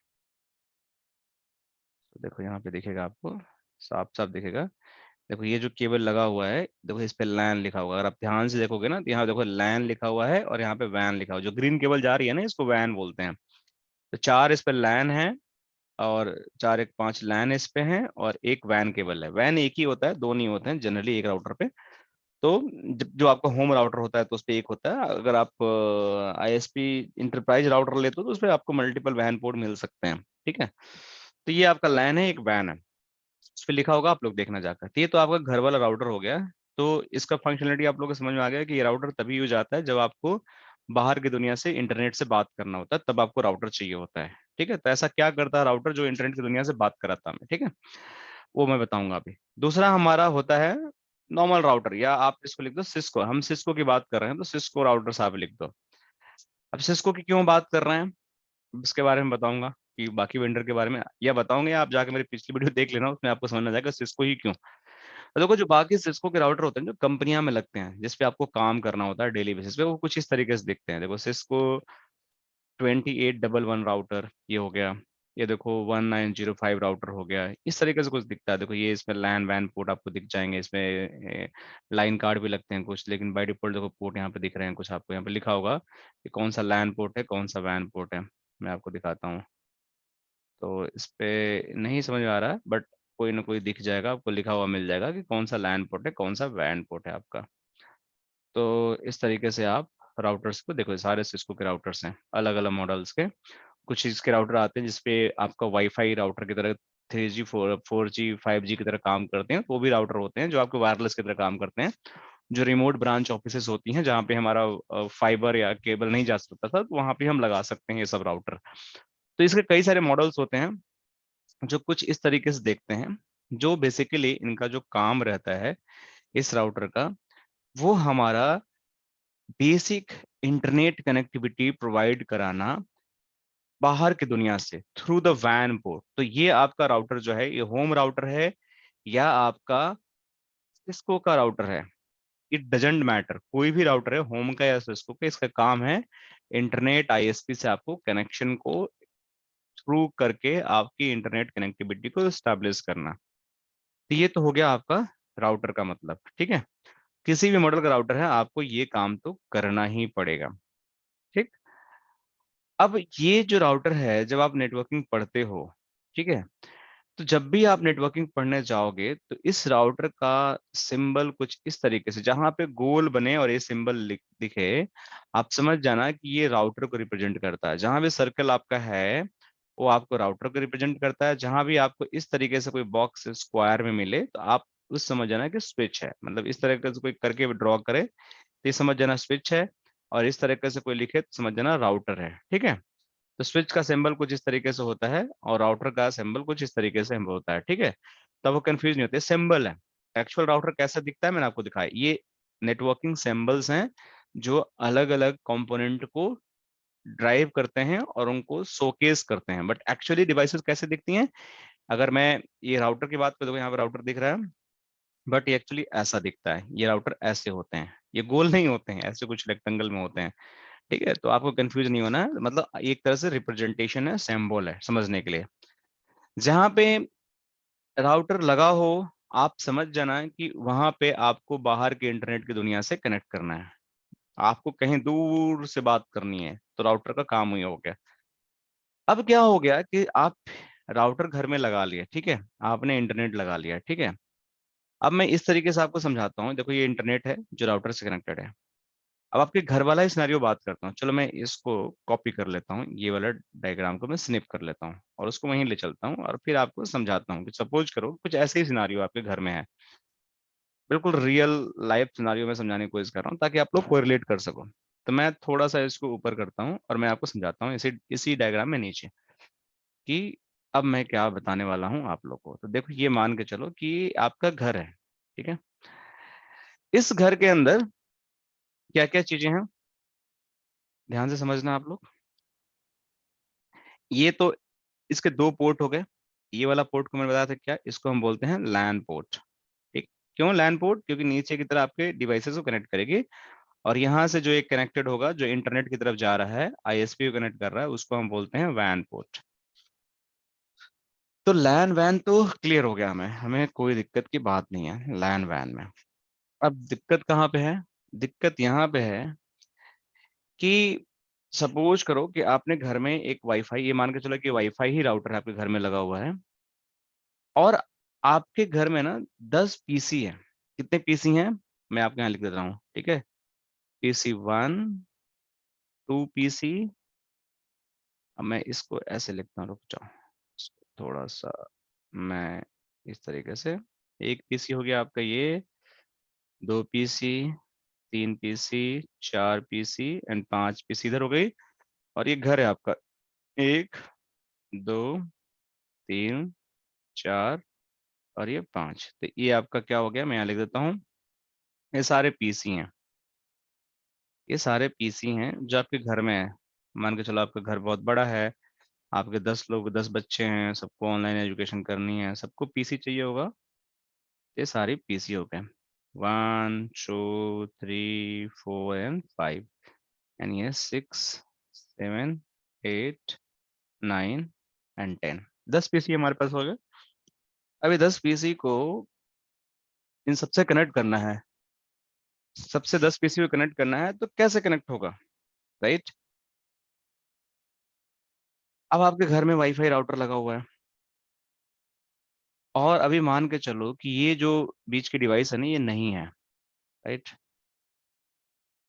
तो देखो यहाँ पे दिखेगा आपको, साफ साफ दिखेगा। देखो ये जो केबल लगा हुआ है, देखो इस पे लैन लिखा हुआ है। अगर आप ध्यान से देखोगे ना तो यहाँ देखो लैन लिखा हुआ है और यहाँ पे वैन लिखा हुआ है। जो ग्रीन केबल जा रही है ना इसको वैन बोलते हैं। तो 4 इस पे लैन है और 4 एक 5 लैन इस पे हैं और एक वैन केबल है। वैन एक ही होता है, दो नहीं होते हैं जनरली एक राउटर पे। तो जो आपका होम राउटर होता है तो उस पे एक होता है। अगर आप आईएसपी इंटरप्राइज राउटर लेते हो तो उस पे आपको मल्टीपल वैन पोर्ट मिल सकते हैं। ठीक है, तो ये आपका लैन है, एक वैन है। उस पे लिखा होगा, आप लोग देखना जाकर। तो ये तो आपका घर वाला राउटर हो गया। तो इसका फंक्शनलिटी आप लोगों को समझ में आ गया कि ये राउटर तभी यूज आता है जब आपको बाहर की दुनिया से इंटरनेट से बात करना होता है, तब आपको राउटर चाहिए होता है। ठीक है, तो ऐसा क्या करता है राउटर जो इंटरनेट की दुनिया से बात कराता है हमें, ठीक है, वो मैं बताऊंगा अभी। दूसरा हमारा होता है नॉर्मल राउटर, या आप इसको लिख दो सिस्को। हम सिस्को की बात कर रहे हैं तो सिस्को राउटर साहब लिख दो। अब सिस्को की क्यों बात कर रहे हैं उसके बारे में बताऊंगा, कि बाकी वेंडर के बारे में या बताऊंगे, या आप जाके मेरी पिछली वीडियो देख लेना, उसमें आपको समझ में आ जाएगा सिस्को ही क्यों। तो देखो जो बाकी सिस्को के राउटर होते हैं जो कंपनियां में लगते हैं, जिसपे आपको काम करना होता है डेली बेसिस पे, वो कुछ इस तरीके से दिखते हैं। देखो सिस्को 2811 राउटर ये हो गया। ये देखो 1905 राउटर हो गया। इस तरीके से कुछ दिखता है। देखो ये इसमें लैन वैन पोर्ट आपको दिख जाएंगे। इसमें लाइन कार्ड भी लगते हैं कुछ, लेकिन बाय डिफॉल्ट देखो पोर्ट यहाँ पे दिख रहे हैं कुछ। आपको यहाँ पे लिखा होगा कि कौन सा लैन पोर्ट है, कौन सा वैन पोर्ट है। मैं आपको दिखाता हूँ। तो इस पे नहीं समझ में आ रहा है, बट कोई ना कोई दिख जाएगा आपको, लिखा हुआ मिल जाएगा कि कौन सा लैन पोर्ट है, कौन सा वैन पोर्ट है आपका। तो इस तरीके से आप राउटर्स को देखो, सारे सिस्को के राउटर्स हैं अलग अलग मॉडल्स के। कुछ इसके राउटर आते हैं जिसपे आपका वाईफाई राउटर की तरह 3G 4G 5G की तरह काम करते हैं। तो वो भी राउटर होते हैं जो आपके वायरलेस की तरह काम करते हैं। जो रिमोट ब्रांच ऑफिसेस होती हैं जहाँ पे हमारा फाइबर या केबल नहीं जा सकता था, तो वहाँ पे हम लगा सकते हैं ये सब राउटर। तो इसके कई सारे मॉडल्स होते हैं जो कुछ इस तरीके से देखते हैं। जो बेसिकली इनका जो काम रहता है इस राउटर का, वो हमारा बेसिक इंटरनेट कनेक्टिविटी प्रोवाइड कराना बाहर की दुनिया से थ्रू द वैन पोर्ट। तो ये आपका राउटर जो है, ये होम राउटर है या आपका सिस्को का राउटर है, इट डजेंट मैटर। कोई भी राउटर है, होम का या सिस्को का, इसका काम है इंटरनेट आईएसपी से आपको कनेक्शन को थ्रू करके आपकी इंटरनेट कनेक्टिविटी को स्टैब्लिश करना। तो ये तो हो गया आपका राउटर का मतलब। ठीक है, किसी भी मॉडल का राउटर है आपको ये काम तो करना ही पड़ेगा। ठीक, अब ये जो राउटर है, जब आप नेटवर्किंग पढ़ते हो, ठीक है, तो जब भी आप नेटवर्किंग पढ़ने जाओगे तो इस राउटर का सिंबल कुछ इस तरीके से, जहां पे गोल बने और ये सिंबल दिखे, आप समझ जाना कि ये राउटर को रिप्रेजेंट करता है। जहां भी सर्कल आपका है वो आपको राउटर को रिप्रेजेंट करता है। जहां भी आपको इस तरीके से कोई बॉक्स स्क्वायर में मिले तो आप उस समझ जाना कि स्विच है। मतलब इस तरीके से कोई करके ड्रॉ करे तो ये समझ जाना स्विच है, और इस तरीके से कोई लिखे तो समझ जाना राउटर है। ठीक है, तो स्विच का सिंबल कुछ इस तरीके से होता है और राउटर का सिंबल कुछ इस तरीके से होता है। ठीक है, तब वो कंफ्यूज नहीं होते, सिंबल है। एक्चुअल राउटर कैसा दिखता है मैंने आपको दिखाया। ये नेटवर्किंग सिंबल्स हैं जो अलग अलग कंपोनेंट को ड्राइव करते हैं और उनको शोकेस करते हैं। बट एक्चुअली डिवाइसेस कैसे दिखती हैं, अगर मैं ये राउटर की बात करूँ, यहाँ पे राउटर दिख रहा है, बट ये एक्चुअली ऐसा दिखता है। ये राउटर ऐसे होते हैं, ये गोल नहीं होते हैं, ऐसे कुछ रेक्टेंगल में होते हैं। ठीक है, तो आपको कंफ्यूज नहीं होना है। मतलब एक तरह से रिप्रेजेंटेशन है, सिंबल है समझने के लिए। जहां पे राउटर लगा हो, आप समझ जाना कि वहां पे आपको बाहर के इंटरनेट की दुनिया से कनेक्ट करना है। आपको कहीं दूर से बात करनी है तो राउटर का काम ही हो गया। अब क्या हो गया कि आप राउटर घर में लगा लिए, ठीक है, आपने इंटरनेट लगा लिया, ठीक है। अब मैं इस तरीके से आपको समझाता हूँ। देखो ये इंटरनेट है जो राउटर से कनेक्टेड है। अब आपके घर वाला ही सिनेरियो बात करता हूँ। चलो मैं इसको कॉपी कर लेता हूँ, ये वाला डायग्राम को मैं स्निप कर लेता हूँ और उसको वहीं ले चलता हूँ और फिर आपको समझाता हूँ कि सपोज करो कुछ ऐसे ही सिनेरियो आपके घर में है। बिल्कुल रियल लाइफ सिनेरियो में समझाने की कोशिश कर रहा हूँ ताकि आप लोग कोरिलेट कर सको। तो मैं थोड़ा सा इसको ऊपर करता हूँ और मैं आपको समझाता हूँ इसी इसी डायग्राम में नीचे, कि अब मैं क्या बताने वाला हूँ आप लोग को। तो देखो ये मान के चलो कि आपका घर है, ठीक है। इस घर के अंदर क्या क्या चीजें हैं, ध्यान से समझना आप लोग। ये तो इसके दो पोर्ट हो गए। ये वाला पोर्ट को मैंने बताया था क्या, इसको हम बोलते हैं लैन पोर्ट। ठीक, क्यों लैन पोर्ट, क्योंकि नीचे की तरफ आपके डिवाइसेस को कनेक्ट करेगी और यहाँ से जो एक कनेक्टेड होगा जो इंटरनेट की तरफ जा रहा है, आईएसपी को कनेक्ट कर रहा है, उसको हम बोलते हैं वैन पोर्ट। तो लैन वैन तो क्लियर हो गया, हमें कोई दिक्कत की बात नहीं है लैन वैन में। अब दिक्कत कहाँ पे है? दिक्कत यहाँ पे है कि सपोज करो कि आपने घर में एक वाईफाई, ये मान के चलो कि वाईफाई ही राउटर आपके घर में लगा हुआ है, और आपके घर में ना 10 पीसी है। कितने पीसी हैं मैं आपके यहाँ लिख देता हूँ, ठीक है? PC 1, 2 PC. अब मैं इसको ऐसे लिखता हूँ, रुक जाओ, इसको थोड़ा सा मैं इस तरीके से। एक पीसी हो गया आपका ये, 2 PC, 3 PC, 4 PC and 5 PC इधर हो गई। और ये घर है आपका, 1, 2, 3, 4 और ये 5। तो ये आपका क्या हो गया, मैं यहाँ लिख देता हूँ, ये सारे पीसी हैं। ये सारे पीसी हैं जो आपके घर में है। मान के चलो आपका घर बहुत बड़ा है, आपके 10 लोग, 10 बच्चे हैं, सबको ऑनलाइन एजुकेशन करनी है, सबको पीसी चाहिए होगा। ये सारे पीसी हो गए, 1, 2, 3, 4 एंड 5, एंड ये 6, 7, 8, 9 एंड 10। 10 पीसी हमारे पास हो गए। अभी 10 पीसी को इन सबसे कनेक्ट करना है, सबसे 10 पीसी को कनेक्ट करना है, तो कैसे कनेक्ट होगा, राइट? अब आपके घर में वाईफाई राउटर लगा हुआ है, और अभी मान के चलो कि ये जो बीच की डिवाइस है ना, ये नहीं है, राइट?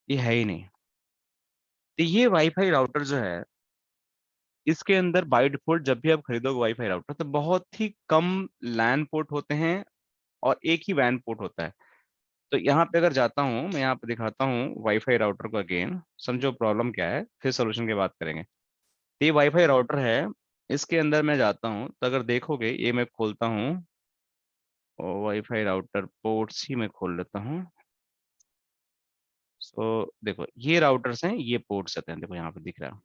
ये है ही नहीं। तो ये वाईफाई राउटर जो है, इसके अंदर बाय डिफॉल्ट जब भी आप खरीदोगे वाईफाई राउटर, तो बहुत ही कम लैन पोर्ट होते हैं और एक ही वैन पोर्ट होता है। तो यहाँ पे अगर जाता हूँ, मैं यहाँ पे दिखाता हूँ वाईफाई राउटर को अगेन, समझो प्रॉब्लम क्या है, फिर सोल्यूशन की बात करेंगे। तो ये वाईफाई राउटर है, इसके अंदर मैं जाता हूँ, तो अगर देखोगे ये मैं खोलता हूँ, और वाईफाई राउटर पोर्ट्स ही मैं खोल लेता हूँ। सो देखो, ये राउटर्स हैं, ये पोर्ट्स आते हैं, देखो यहाँ पे दिख रहा है।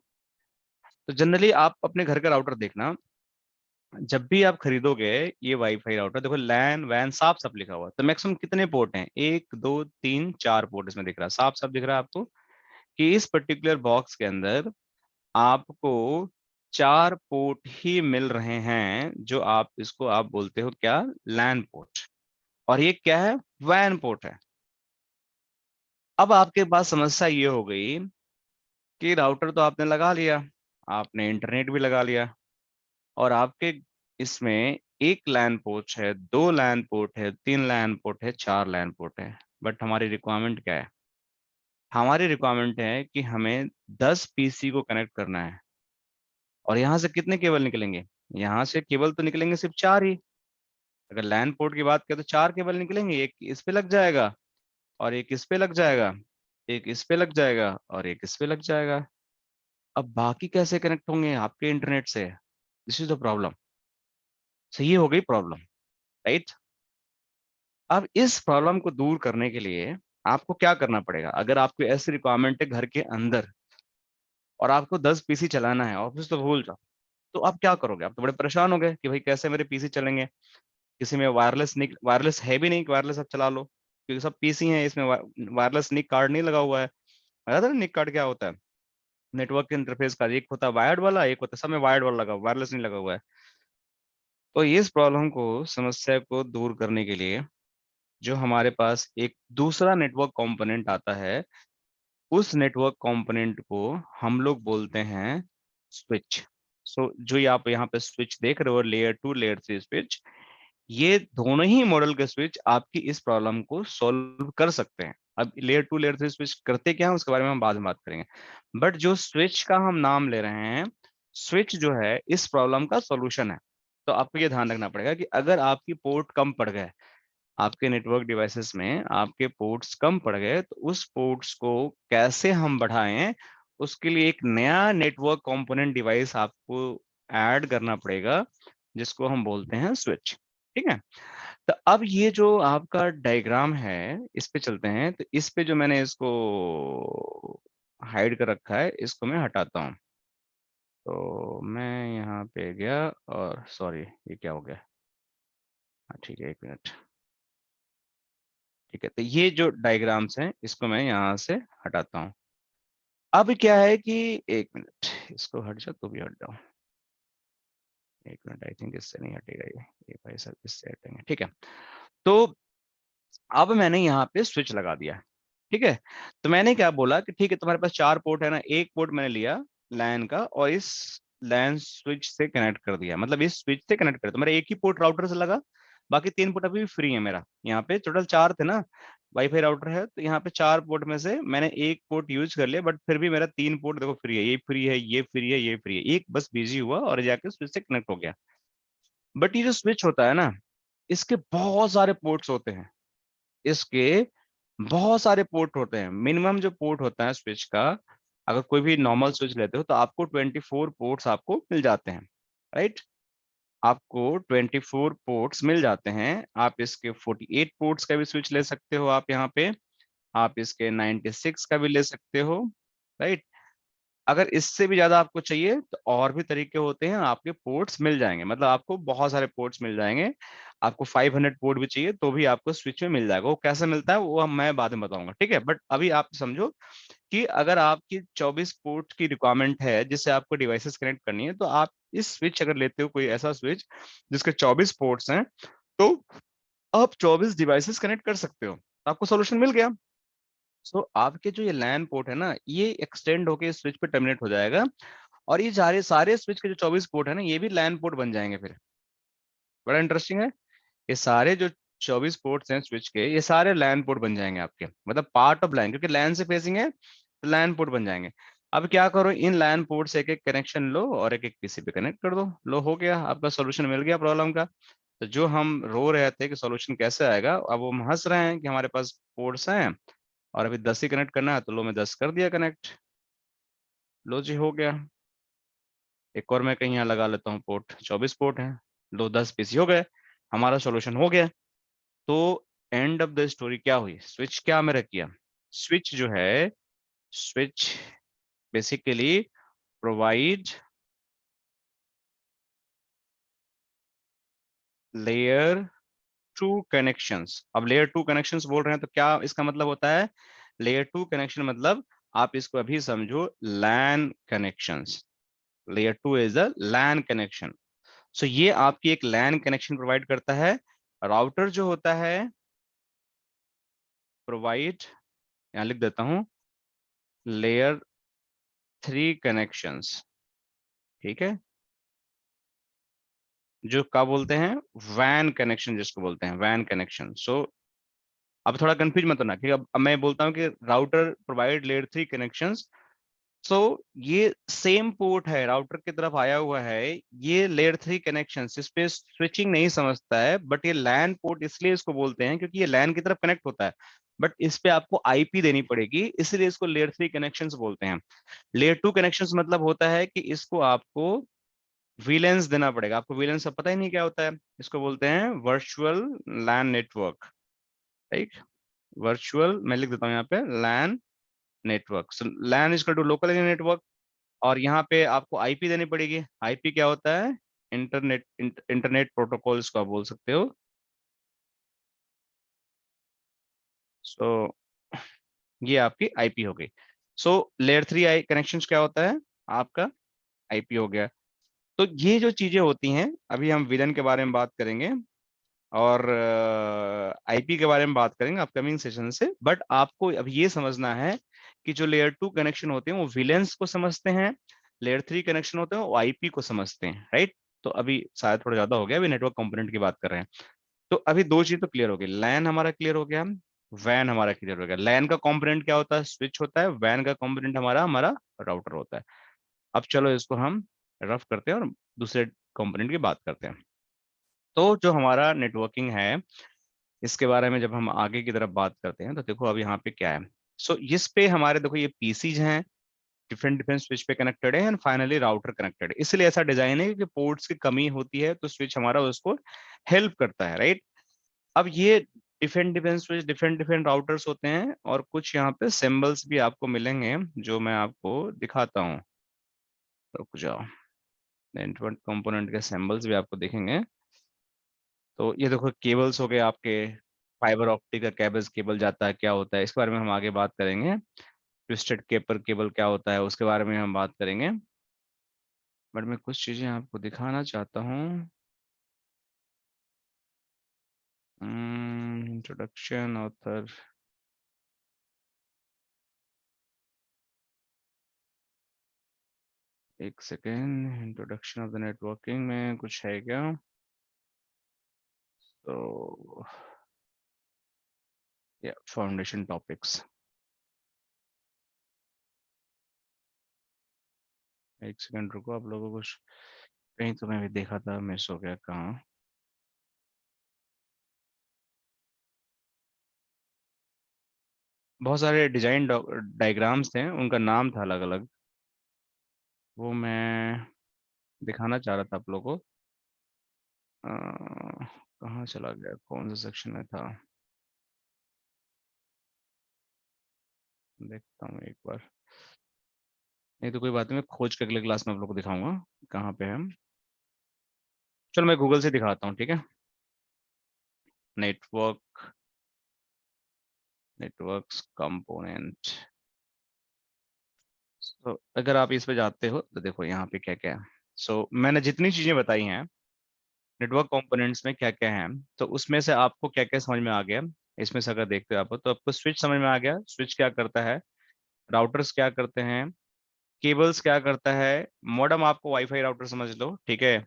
तो जनरली आप अपने घर का राउटर देखना, जब भी आप खरीदोगे ये वाईफाई राउटर, देखो लैन वैन साफ साफ लिखा हुआ है। तो मैक्सिमम कितने पोर्ट हैं, 1, 2, 3, 4 पोर्ट इसमें दिख रहा है, साफ साफ दिख रहा है आपको कि इस पर्टिकुलर बॉक्स के अंदर आपको 4 पोर्ट ही मिल रहे हैं, जो आप इसको आप बोलते हो क्या, लैन पोर्ट। और ये क्या है, वैन पोर्ट है। अब आपके पास समस्या ये हो गई कि राउटर तो आपने लगा लिया, आपने इंटरनेट भी लगा लिया, और आपके इसमें एक लैन पोर्ट है, 2 लैन पोर्ट है, 3 लैन पोर्ट है, 4 लैन पोर्ट है। बट हमारी रिक्वायरमेंट क्या है? हमारी रिक्वायरमेंट है कि हमें 10 पीसी को कनेक्ट करना है। और यहाँ से कितने केबल निकलेंगे? यहाँ से केबल तो निकलेंगे सिर्फ 4 ही। अगर लैन पोर्ट की बात करें तो 4 केबल निकलेंगे, एक इस पे लग जाएगा, और एक इस पे लग जाएगा, एक इस पे लग जाएगा, और एक इस पे लग जाएगा। अब बाकी कैसे कनेक्ट होंगे आपके इंटरनेट से? This is the problem. So ये हो गई प्रॉब्लम, राइट? अब इस प्रॉब्लम को दूर करने के लिए आपको क्या करना पड़ेगा? अगर आपको ऐसी रिक्वायरमेंट है घर के अंदर, और आपको 10 पीसी चलाना है, ऑफिस तो भूल जाओ, तो आप क्या करोगे? आप तो बड़े परेशान हो गए कि भाई कैसे मेरे पीसी चलेंगे, किसी में वायरलेस निक, वायरलेस है भी नहीं कि वायरलेस आप चला लो, क्योंकि सब पीसी हैं, इसमें वायरलेस निक कार्ड नहीं लगा हुआ है। पता था निक कार्ड क्या होता है? नेटवर्क इंटरफेस का एक होता है वायर्ड वाला, एक होता है सब में वायर्ड वाला लगा, वायरलेस नहीं लगा हुआ है। तो इस प्रॉब्लम को, समस्या को दूर करने के लिए जो हमारे पास एक दूसरा नेटवर्क कंपोनेंट आता है, उस नेटवर्क कंपोनेंट को हम लोग बोलते हैं स्विच। सो जो ये आप यहाँ पे स्विच देख रहे हो, लेयर 2 लेयर 3 स्विच, ये दोनों ही मॉडल के स्विच आपकी इस प्रॉब्लम को सॉल्व कर सकते हैं। अब लेयर 2 लेयर 3 स्विच करते क्या है उसके बारे में हम बाद में बात करेंगे, बट जो स्विच का हम नाम ले रहे हैं, स्विच जो है इस प्रॉब्लम का सॉल्यूशन है। तो आपको ये ध्यान रखना पड़ेगा कि अगर आपकी पोर्ट कम पड़ गए, आपके नेटवर्क डिवाइसेस में आपके पोर्ट्स कम पड़ गए, तो उस पोर्ट्स को कैसे हम बढ़ाएं, उसके लिए एक नया नेटवर्क कंपोनेंट डिवाइस आपको ऐड करना पड़ेगा, जिसको हम बोलते हैं स्विच। ठीक है? तो अब ये जो आपका डायग्राम है, इस पे चलते हैं। तो इस पे जो मैंने इसको हाइड कर रखा है, इसको मैं हटाता हूँ। तो मैं यहाँ पे गया, और सॉरी ये क्या हो गया, हाँ ठीक है, 1 मिनट। ठीक है, तो ये जो डायग्राम्स हैं इसको मैं यहाँ से हटाता हूँ। अब क्या है कि 1 मिनट, इसको हट जा, तो भी हट जाओ। एक मिनट, आई थिंक इससे नहीं हटेगा ये भाई सर, इससे हटेंगे, ठीक है। तो अब मैंने यहाँ पे स्विच लगा दिया, ठीक है। तो मैंने क्या बोला कि ठीक है, तुम्हारे पास 4 पोर्ट है ना, एक पोर्ट मैंने लिया लैन का और इस लैन स्विच से कनेक्ट कर दिया, मतलब इस स्विच से कनेक्ट कर, तो मेरा एक ही पोर्ट राउटर से लगा, बाकी 3 पोर्ट अभी भी फ्री है मेरा। यहाँ पे टोटल 4 थे ना, वाईफाई राउटर है, तो यहाँ पे 4 पोर्ट में से मैंने एक पोर्ट यूज कर लिया, बट फिर भी मेरा 3 पोर्ट देखो फ्री है, ये फ्री है, ये फ्री है, ये फ्री है, एक बस बिजी हुआ और जाके स्विच से कनेक्ट हो गया। बट ये जो स्विच होता है ना, इसके बहुत सारे पोर्ट्स होते हैं, इसके बहुत सारे पोर्ट होते हैं। मिनिमम जो पोर्ट होता है स्विच का, अगर कोई भी नॉर्मल स्विच लेते हो तो आपको 24 पोर्ट्स आपको मिल जाते हैं, राइट। आपको 24 पोर्ट्स मिल जाते हैं। आप इसके 48 पोर्ट्स का भी स्विच ले सकते हो, आप यहाँ पे आप इसके 96 का भी ले सकते हो, राइट। अगर इससे भी ज्यादा आपको चाहिए तो और भी तरीके होते हैं, आपके पोर्ट्स मिल जाएंगे, मतलब आपको बहुत सारे पोर्ट्स मिल जाएंगे। आपको 500 पोर्ट भी चाहिए तो भी आपको स्विच में मिल जाएगा। वो कैसे मिलता है वो मैं बाद में बताऊंगा, ठीक है। बट अभी आप समझो कि अगर आपकी 24 पोर्ट की रिक्वायरमेंट है जिससे आपको डिवाइसेस कनेक्ट करनी है, तो आप इस स्विच अगर लेते हो, कोई ऐसा स्विच जिसके 24 पोर्ट्स हैं, तो आप 24 डिवाइसेस कनेक्ट कर सकते हो, तो आपको सोल्यूशन मिल गया। सो आपके जो ये लैन पोर्ट है ना, ये एक्सटेंड होके इस स्विच पे टर्मिनेट हो जाएगा, और ये सारे सारे स्विच के जो 24 पोर्ट है ना, ये भी लैन पोर्ट बन जाएंगे फिर। बड़ा इंटरेस्टिंग है, ये सारे जो 24 पोर्ट्स हैं स्विच के, ये सारे लैन पोर्ट बन जाएंगे आपके, मतलब पार्ट ऑफ लैन, क्योंकि लैन से फेसिंग है तो लैन पोर्ट बन जाएंगे। अब क्या करो, इन लैन पोर्ट से एक एक कनेक्शन लो और एक एक पीसी पे कनेक्ट कर दो, लो हो गया, आपका सोल्यूशन मिल गया प्रॉब्लम का। तो जो हम रो रहे थे कि सोल्यूशन कैसे आएगा, अब वो हम हंस रहे हैं कि हमारे पास पोर्ट्स हैं और अभी 10 ही कनेक्ट करना है, तो लो मैं 10 कर दिया कनेक्ट, लो जी हो गया। एक और मैं कहीं यहाँ लगा लेता हूँ पोर्ट, 24 पोर्ट है, लो 10 पीसी हो गए, हमारा सॉल्यूशन हो गया। तो एंड ऑफ द स्टोरी क्या हुई, स्विच क्या मेरा किया, स्विच जो है, switch basically provide layer two connections. अब लेयर टू कनेक्शंस बोल रहे हैं तो क्या इसका मतलब होता है, लेयर टू कनेक्शन मतलब आप इसको अभी समझो LAN connections. Layer two is a LAN connection. So ये आपकी एक लैन कनेक्शन प्रोवाइड करता है। राउटर जो होता है प्रोवाइड, यहां लिख देता हूं, लेयर 3 कनेक्शंस, ठीक है, जो क्या बोलते हैं, वैन कनेक्शन जिसको बोलते हैं, वैन कनेक्शन। सो अब थोड़ा कंफ्यूज मत होना कि अब मैं बोलता हूँ कि राउटर प्रोवाइड लेयर 3 कनेक्शंस। सो ये सेम पोर्ट है, राउटर की तरफ आया हुआ है, ये लेयर 3 कनेक्शन, इस पे स्विचिंग नहीं समझता है, बट ये लैन पोर्ट इसलिए इसको बोलते हैं क्योंकि ये लैन की तरफ कनेक्ट होता है, बट इस पे आपको आईपी देनी पड़ेगी, इसलिए इसको लेयर 3 कनेक्शंस बोलते हैं। लेयर 2 कनेक्शंस मतलब होता है कि इसको आपको वीलेंस देना पड़ेगा। आपको वीलेंस सब पता ही नहीं क्या होता है, इसको बोलते हैं virtual LAN network, right. Virtual, मैं लिख देता हूँ यहाँ पे, LAN network. LAN is to local area network, और यहाँ पे आपको आईपी देनी पड़ेगी। आईपी क्या होता है, इंटरनेट प्रोटोकॉल इसको आप बोल सकते हो। सो ये आपकी आईपी हो गई। सो लेयर 3 आई कनेक्शन क्या होता है, आपका आईपी हो गया। तो ये जो चीजें होती हैं, अभी हम विलन के बारे में बात करेंगे और आईपी के बारे में बात करेंगे अपकमिंग सेशन से। बट आपको अब ये समझना है कि जो लेयर 2 कनेक्शन होते हैं वो विलेंस को समझते हैं, लेयर 3 कनेक्शन होते हैं वो आईपी को समझते हैं, राइट। तो अभी शायद थोड़ा ज्यादा हो गया, अभी नेटवर्क कंपोनेंट की बात कर रहे हैं। तो अभी दो चीज तो क्लियर हो गई, लैन हमारा क्लियर हो गया, वैन हमारा क्लियर हो गया। लैन का कंपोनेंट क्या होता है, स्विच होता है, वैन का कंपोनेंट हमारा हमारा राउटर होता है। अब चलो इसको हम रफ करते हैं और दूसरे कंपोनेंट की बात करते हैं। तो जो हमारा नेटवर्किंग है, इसके बारे में जब हम आगे की तरफ बात करते हैं, तो देखो अब यहाँ पे क्या है। सो इस पे हमारे देखो ये पीसीज हैं, डिफरेंट डिफरेंट स्विच पे कनेक्टेड है, एंड फाइनली राउटर कनेक्टेड है। इसलिए ऐसा डिजाइन है कि पोर्ट्स की कमी होती है तो स्विच हमारा उसको हेल्प करता है, राइट। अब ये different different switch, different different routers होते हैं, और कुछ यहाँ पे सिंबल्स भी आपको मिलेंगे जो मैं आपको दिखाता हूँ। रुक जाओ, नेटवर्क कंपोनेंट के सिंबल्स भी आपको दिखेंगे। तो ये देखो केबल्स हो गए आपके, फाइबर ऑप्टिक का केबल्स, केबल जाता है क्या होता है, इसके बारे में हम आगे बात करेंगे। ट्विस्टेड केपर केबल क्या होता है उसके बारे में हम बात करेंगे, बट मैं कुछ चीजें आपको दिखाना चाहता हूँ। इंट्रोडक्शन ऑथर, एक second, introduction of the networking में कुछ है क्या? तो या फाउंडेशन टॉपिक्स, एक सेकेंड रुको, आप लोगों को कहीं तो मैं भी देखा था, मिस हो गया कहाँ। बहुत सारे डिजाइन डायग्राम्स थे, उनका नाम था अलग अलग, वो मैं दिखाना चाह रहा था आप लोगों को। कहाँ चला गया, कौन सा सेक्शन में था, देखता हूँ एक बार। नहीं तो कोई बात नहीं, मैं खोज के अगले क्लास में आप लोग को दिखाऊंगा कहाँ पे है हम। चलो मैं गूगल से दिखाता हूँ, ठीक है। Network, networks component. तो अगर आप इस पे जाते हो तो देखो यहाँ पे क्या क्या है। मैंने जितनी चीजें बताई हैं नेटवर्क कंपोनेंट्स में क्या क्या है, तो उसमें से आपको क्या क्या समझ में आ गया। इसमें से अगर देखते हो आप तो आपको स्विच समझ में आ गया, स्विच क्या करता है, राउटर्स क्या करते हैं, केबल्स क्या करता है, मॉडेम आपको वाईफाई राउटर समझ लो, ठीक है।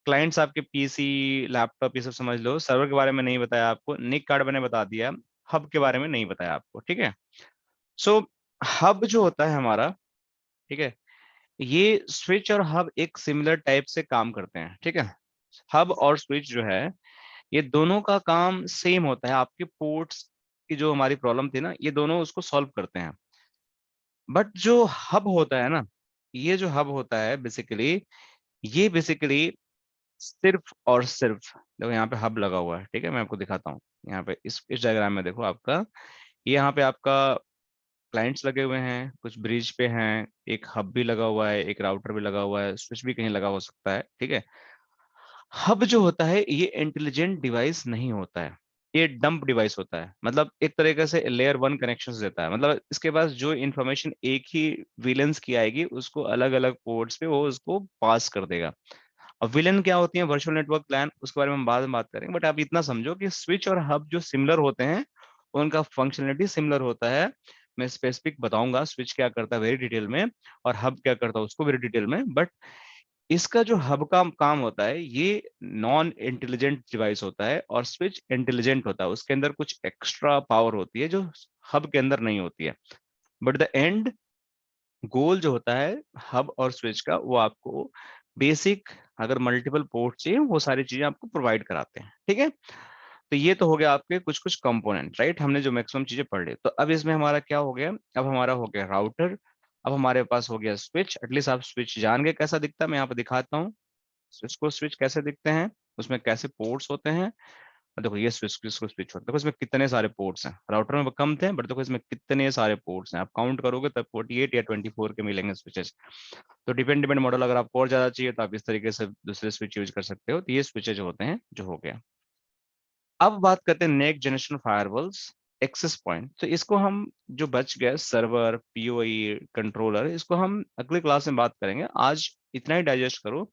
क्लाइंट्स आपके पीसी, लैपटॉप, ये सब समझ लो। सर्वर के बारे में नहीं बताया आपको, निक कार्ड मैंने बता दिया। हब के बारे में नहीं बताया आपको, ठीक है। सो हब जो होता है हमारा, ठीक है, ये स्विच और हब एक सिमिलर टाइप से काम करते हैं, ठीक है। हब और स्विच जो है, ये दोनों का काम सेम होता है। आपके पोर्ट्स की जो हमारी प्रॉब्लम थी ना, ये दोनों उसको सॉल्व करते हैं। बट जो हब होता है ना, ये जो हब होता है बेसिकली, ये बेसिकली सिर्फ और सिर्फ, देखो यहाँ पे हब लगा हुआ है, ठीक है, मैं आपको दिखाता हूँ। यहाँ पे इस डायग्राम में देखो आपका, ये यहाँ पे आपका क्लाइंट्स लगे हुए हैं, कुछ ब्रिज पे हैं, एक हब भी लगा हुआ है, एक राउटर भी लगा हुआ है, स्विच भी कहीं लगा हो सकता है, ठीक है। हब जो होता है ये इंटेलिजेंट डिवाइस नहीं होता है, ये डंप डिवाइस होता है। मतलब एक तरीके से लेयर वन कनेक्शन देता है, मतलब इसके पास जो इंफॉर्मेशन एक ही विलेंस की आएगी, उसको अलग अलग पोर्ट्स पे वो उसको पास कर देगा। अब विलेन क्या होती है, वर्चुअल नेटवर्क प्लान, उसके बारे में हम बाद में बात करेंगे। बट आप इतना समझो कि स्विच और हब जो सिमिलर होते हैं, उनका फंक्शनलिटी सिमिलर होता है। मैं स्पेसिफिक बताऊंगा स्विच क्या करता है वेरी डिटेल में, और हब क्या करता है उसको वेरी डिटेल में। बट इसका जो हब का काम होता है, ये नॉन इंटेलिजेंट डिवाइस होता है, और स्विच इंटेलिजेंट होता है, उसके अंदर कुछ एक्स्ट्रा पावर होती है जो हब के अंदर नहीं होती है। बट द एंड गोल जो होता है हब और स्विच का, वो आपको बेसिक, अगर मल्टीपल पोर्ट चाहिए, वो सारी चीजें आपको प्रोवाइड कराते हैं, ठीक है। तो ये तो हो गया आपके कुछ कुछ कंपोनेंट, राइट, हमने जो मैक्सिमम चीजें पढ़ ली। तो अब इसमें हमारा क्या हो गया, अब हमारा हो गया राउटर, अब हमारे पास हो गया स्विच। एटलीस्ट आप स्विच जान गए कैसा दिखता है, मैं यहाँ पे दिखाता हूँ। स्विच को स्विच कैसे दिखते हैं, उसमें कैसे पोर्ट्स होते हैं। और देखो ये स्विच किसको स्विच होता है, देखो इसमें कितने सारे पोर्ट्स हैं, राउटर में कम थे, बट देखो इसमें कितने सारे पोर्ट्स हैं। आप काउंट करोगे तब 48 या 24 के मिलेंगे स्विचेस। तो डिपेंड डिपेंड मॉडल, अगर आपको और ज्यादा चाहिए तो आप इस तरीके से दूसरे स्विच यूज कर सकते हो। तो ये स्विचेज होते हैं जो हो गया। अब बात करते हैं next generation firewalls, access point. तो इसको हम, जो बच गए सर्वर, पीओई, कंट्रोलर, इसको हम अगले क्लास में बात करेंगे। आज इतना ही डाइजेस्ट करो।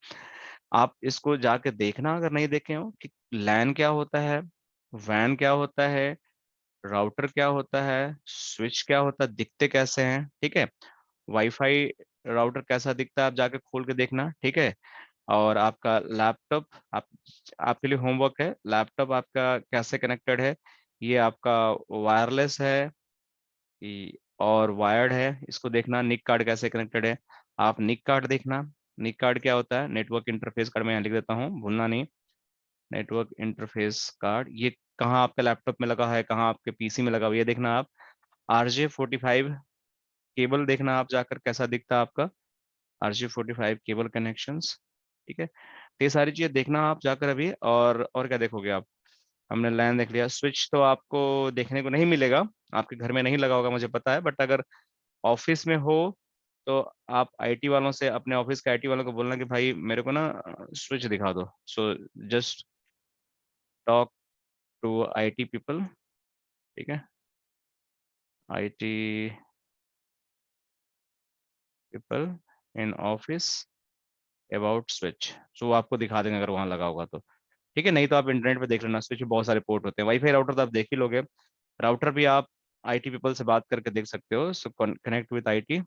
आप इसको जाके देखना अगर नहीं देखे हो, कि लैन क्या होता है, वैन क्या होता है, राउटर क्या होता है, स्विच क्या होता है, दिखते कैसे हैं, ठीक है। वाईफाई राउटर कैसा दिखता है, आप जाके खोल के देखना, ठीक है। और आपका लैपटॉप, आप, आपके लिए होमवर्क है, लैपटॉप आपका कैसे कनेक्टेड है। ये आपका वायरलेस है, और वायर्ड है, इसको देखना। निक कार्ड कैसे कनेक्टेड है, आप निक कार्ड देखना। निक कार्ड क्या होता है, नेटवर्क इंटरफेस कार्ड, मैं यहाँ लिख देता हूँ, भूलना नहीं। नेटवर्क इंटरफेस कार्ड, ये कहाँ आपके लैपटॉप में लगा है, कहाँ आपके पीसी में लगा हुआ है, ये देखना आप। RJ45 केबल देखना आप जाकर कैसा दिखता है आपका, RJ45 केबल कनेक्शंस, ठीक है। तो ये सारी चीजें देखना आप जाकर अभी। और क्या देखोगे आप, हमने लैन देख लिया। स्विच तो आपको देखने को नहीं मिलेगा, आपके घर में नहीं लगा होगा मुझे पता है, बट अगर ऑफिस में हो तो आप आईटी वालों से, अपने ऑफिस के आईटी वालों को बोलना कि भाई मेरे को ना स्विच दिखा दो। So just talk to IT people, ठीक है, IT people in office, about switch, तो वो आपको दिखा देंगे अगर वहां लगा होगा तो। ठीक है, नहीं तो आप इंटरनेट पे देख लेना, स्विच में बहुत सारे पोर्ट होते हैं। वाईफाई राउटर तो आप देख ही लोगे, राउटर भी आप आईटी पीपल से बात करके देख सकते हो। सो कनेक्ट विद आईटी,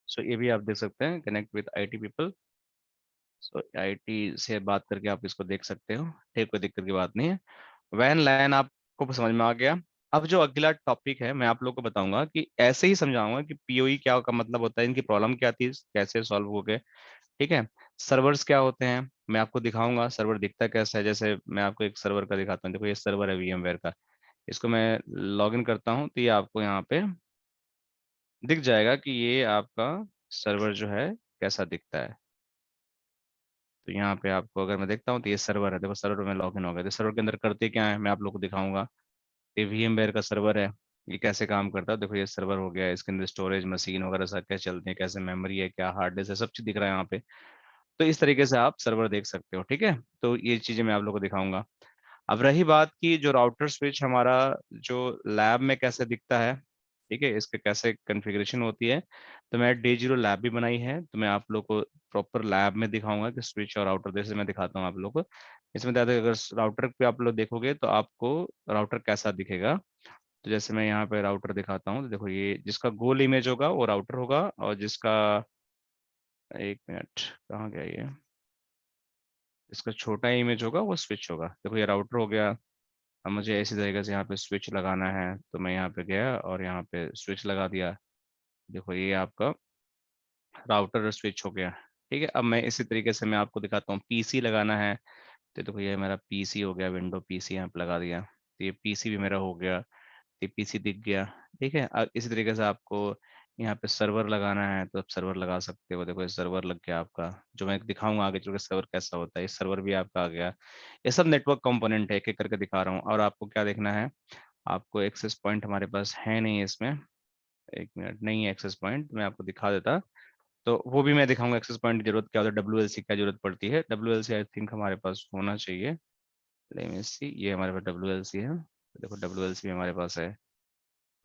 सो ये भी आप देख सकते हैं, connect with IT people. So IT से बात करके आप इसको देख सकते हो। ठीक, कोई दिक्कत की बात नहीं है। वैन लैन आपको समझ में आ गया। अब जो अगला टॉपिक है मैं आप लोग को बताऊंगा कि ऐसे ही समझाऊंगा कि पीओई क्या का मतलब होता है, इनकी प्रॉब्लम क्या थी, कैसे सॉल्व हो गए। ठीक है, सर्वर्स क्या होते हैं मैं आपको दिखाऊंगा, सर्वर दिखता कैसा है। जैसे मैं आपको एक सर्वर का दिखाता हूँ, देखो ये सर्वर है VMware का। इसको मैं लॉगिन करता हूँ तो ये आपको यहाँ पे दिख जाएगा कि ये आपका सर्वर जो है कैसा दिखता है। तो यहाँ पे आपको अगर मैं देखता हूँ तो ये सर्वर है, देखो सर्वर में लॉगिन हो गया। तो सर्वर के अंदर करते क्या है मैं आप लोग को दिखाऊंगा। ये VMware का सर्वर है, ये कैसे काम करता है। देखो ये सर्वर हो गया, इसके अंदर स्टोरेज मशीन वगैरह सब कैसे चलते हैं, कैसे मेमोरी है, क्या हार्ड डिस्क है, सब चीज दिख रहा है यहाँ पे। तो इस तरीके से आप सर्वर देख सकते हो। ठीक है, तो ये चीजें मैं आप लोग को दिखाऊंगा। अब रही बात की जो राउटर स्विच हमारा जो लैब में कैसे दिखता है, ठीक है, इसके कैसे कॉन्फ़िगरेशन होती है। तो मैं डे 0 लैब भी बनाई है, तो मैं आप लोग को प्रॉपर लैब में दिखाऊंगा कि स्विच और राउटर जैसे मैं दिखाता हूँ आप लोग को। इसमें ज़्यादा अगर राउटर पे आप लोग देखोगे तो आपको राउटर कैसा दिखेगा। तो जैसे मैं यहाँ पे राउटर दिखाता हूँ, तो देखो ये जिसका गोल इमेज होगा वो राउटर होगा, और जिसका, एक मिनट, कहाँ गया ये, जिसका छोटा इमेज होगा वो स्विच होगा। देखो ये राउटर हो गया। अब मुझे इसी तरीके से यहाँ पे स्विच लगाना है, तो मैं यहाँ पे गया और यहाँ पे स्विच लगा दिया। देखो ये आपका राउटर स्विच हो गया। ठीक है, अब मैं इसी तरीके से मैं आपको दिखाता हूँ, पीसी लगाना है। तो देखो ये मेरा पीसी हो गया, विंडो पीसी यहाँ पे लगा दिया, तो ये पीसी भी मेरा हो गया, ये पीसी दिख गया। ठीक है, अब इसी तरीके से आपको यहाँ पे सर्वर लगाना है तो आप सर्वर लगा सकते हो। देखो ये सर्वर लग गया आपका, जो मैं दिखाऊंगा आगे चल के सर्वर कैसा होता है। ये सर्वर भी आपका आ गया। ये सब नेटवर्क कंपोनेंट है, एक एक करके दिखा रहा हूँ। और आपको क्या देखना है, आपको एक्सेस पॉइंट हमारे पास है नहीं इसमें, एक मिनट, नहीं है एक्सेस पॉइंट, मैं आपको दिखा देता। तो वो भी मैं दिखाऊंगा एक्सेस पॉइंट की जरूरत क्या होता है, WLC क्या जरूरत पड़ती है। WLC आई थिंक हमारे पास होना चाहिए। लेट मी सी, ये हमारे पास WLC है। तो देखो WLC भी हमारे पास है।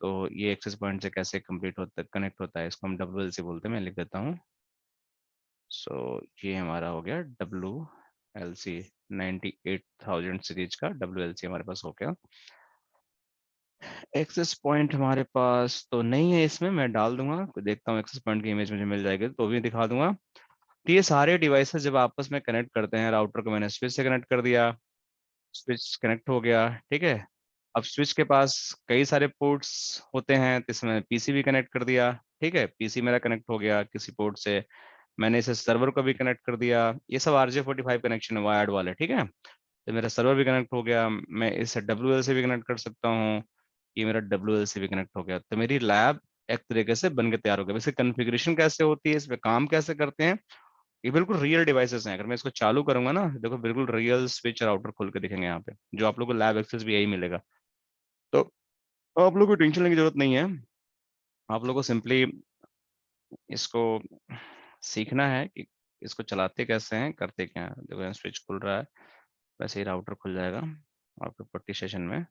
तो ये एक्सेस पॉइंट से कैसे कंप्लीट होता है, कनेक्ट होता है, इसको हम WLC बोलते हैं। मैं लिख देता हूँ। सो ये हमारा हो गया WLC, 98,000 सीरीज का WLC हमारे पास हो गया। एक्सेस पॉइंट हमारे पास तो नहीं है इसमें, मैं डाल दूंगा, देखता हूँ एक्सेस पॉइंट की इमेज मुझे मिल जाएगी तो भी दिखा दूंगा। तो ये सारे डिवाइसेस जब आपस में कनेक्ट करते हैं, राउटर को मैंने स्विच से कनेक्ट कर दिया, स्विच कनेक्ट हो गया। ठीक है, अब स्विच के पास कई सारे पोर्ट्स होते हैं, तो इसमें पीसी भी कनेक्ट कर दिया। ठीक है, पीसी मेरा कनेक्ट हो गया किसी पोर्ट से, मैंने इसे सर्वर को भी कनेक्ट कर दिया। ये सब RJ45 कनेक्शन है, वायर्ड वाले। ठीक है, तो मेरा सर्वर भी कनेक्ट हो गया, मैं इसे WL से भी कनेक्ट कर सकता हूँ। ये मेरा WL से भी कनेक्ट हो गया, तो मेरी लैब एक तरीके से बन के तैयार हो गया। वैसे कॉन्फ़िगरेशन कैसे होती है, इस पे काम कैसे करते हैं, ये बिल्कुल रियल डिवाइसेस हैं। अगर मैं इसको चालू करूंगा ना, देखो बिल्कुल रियल स्विच राउटर खोल के दिखेंगे यहाँ पे, जो आप लोग को लैब एक्सेस भी यही मिलेगा। तो आप लोग को टेंशन लेने की जरूरत नहीं है, आप लोग को सिंपली इसको सीखना है कि इसको चलाते कैसे हैं, करते क्या है। देखो यहाँ स्विच खुल रहा है, वैसे ही राउटर खुल जाएगा आपके पट्टी सेशन में,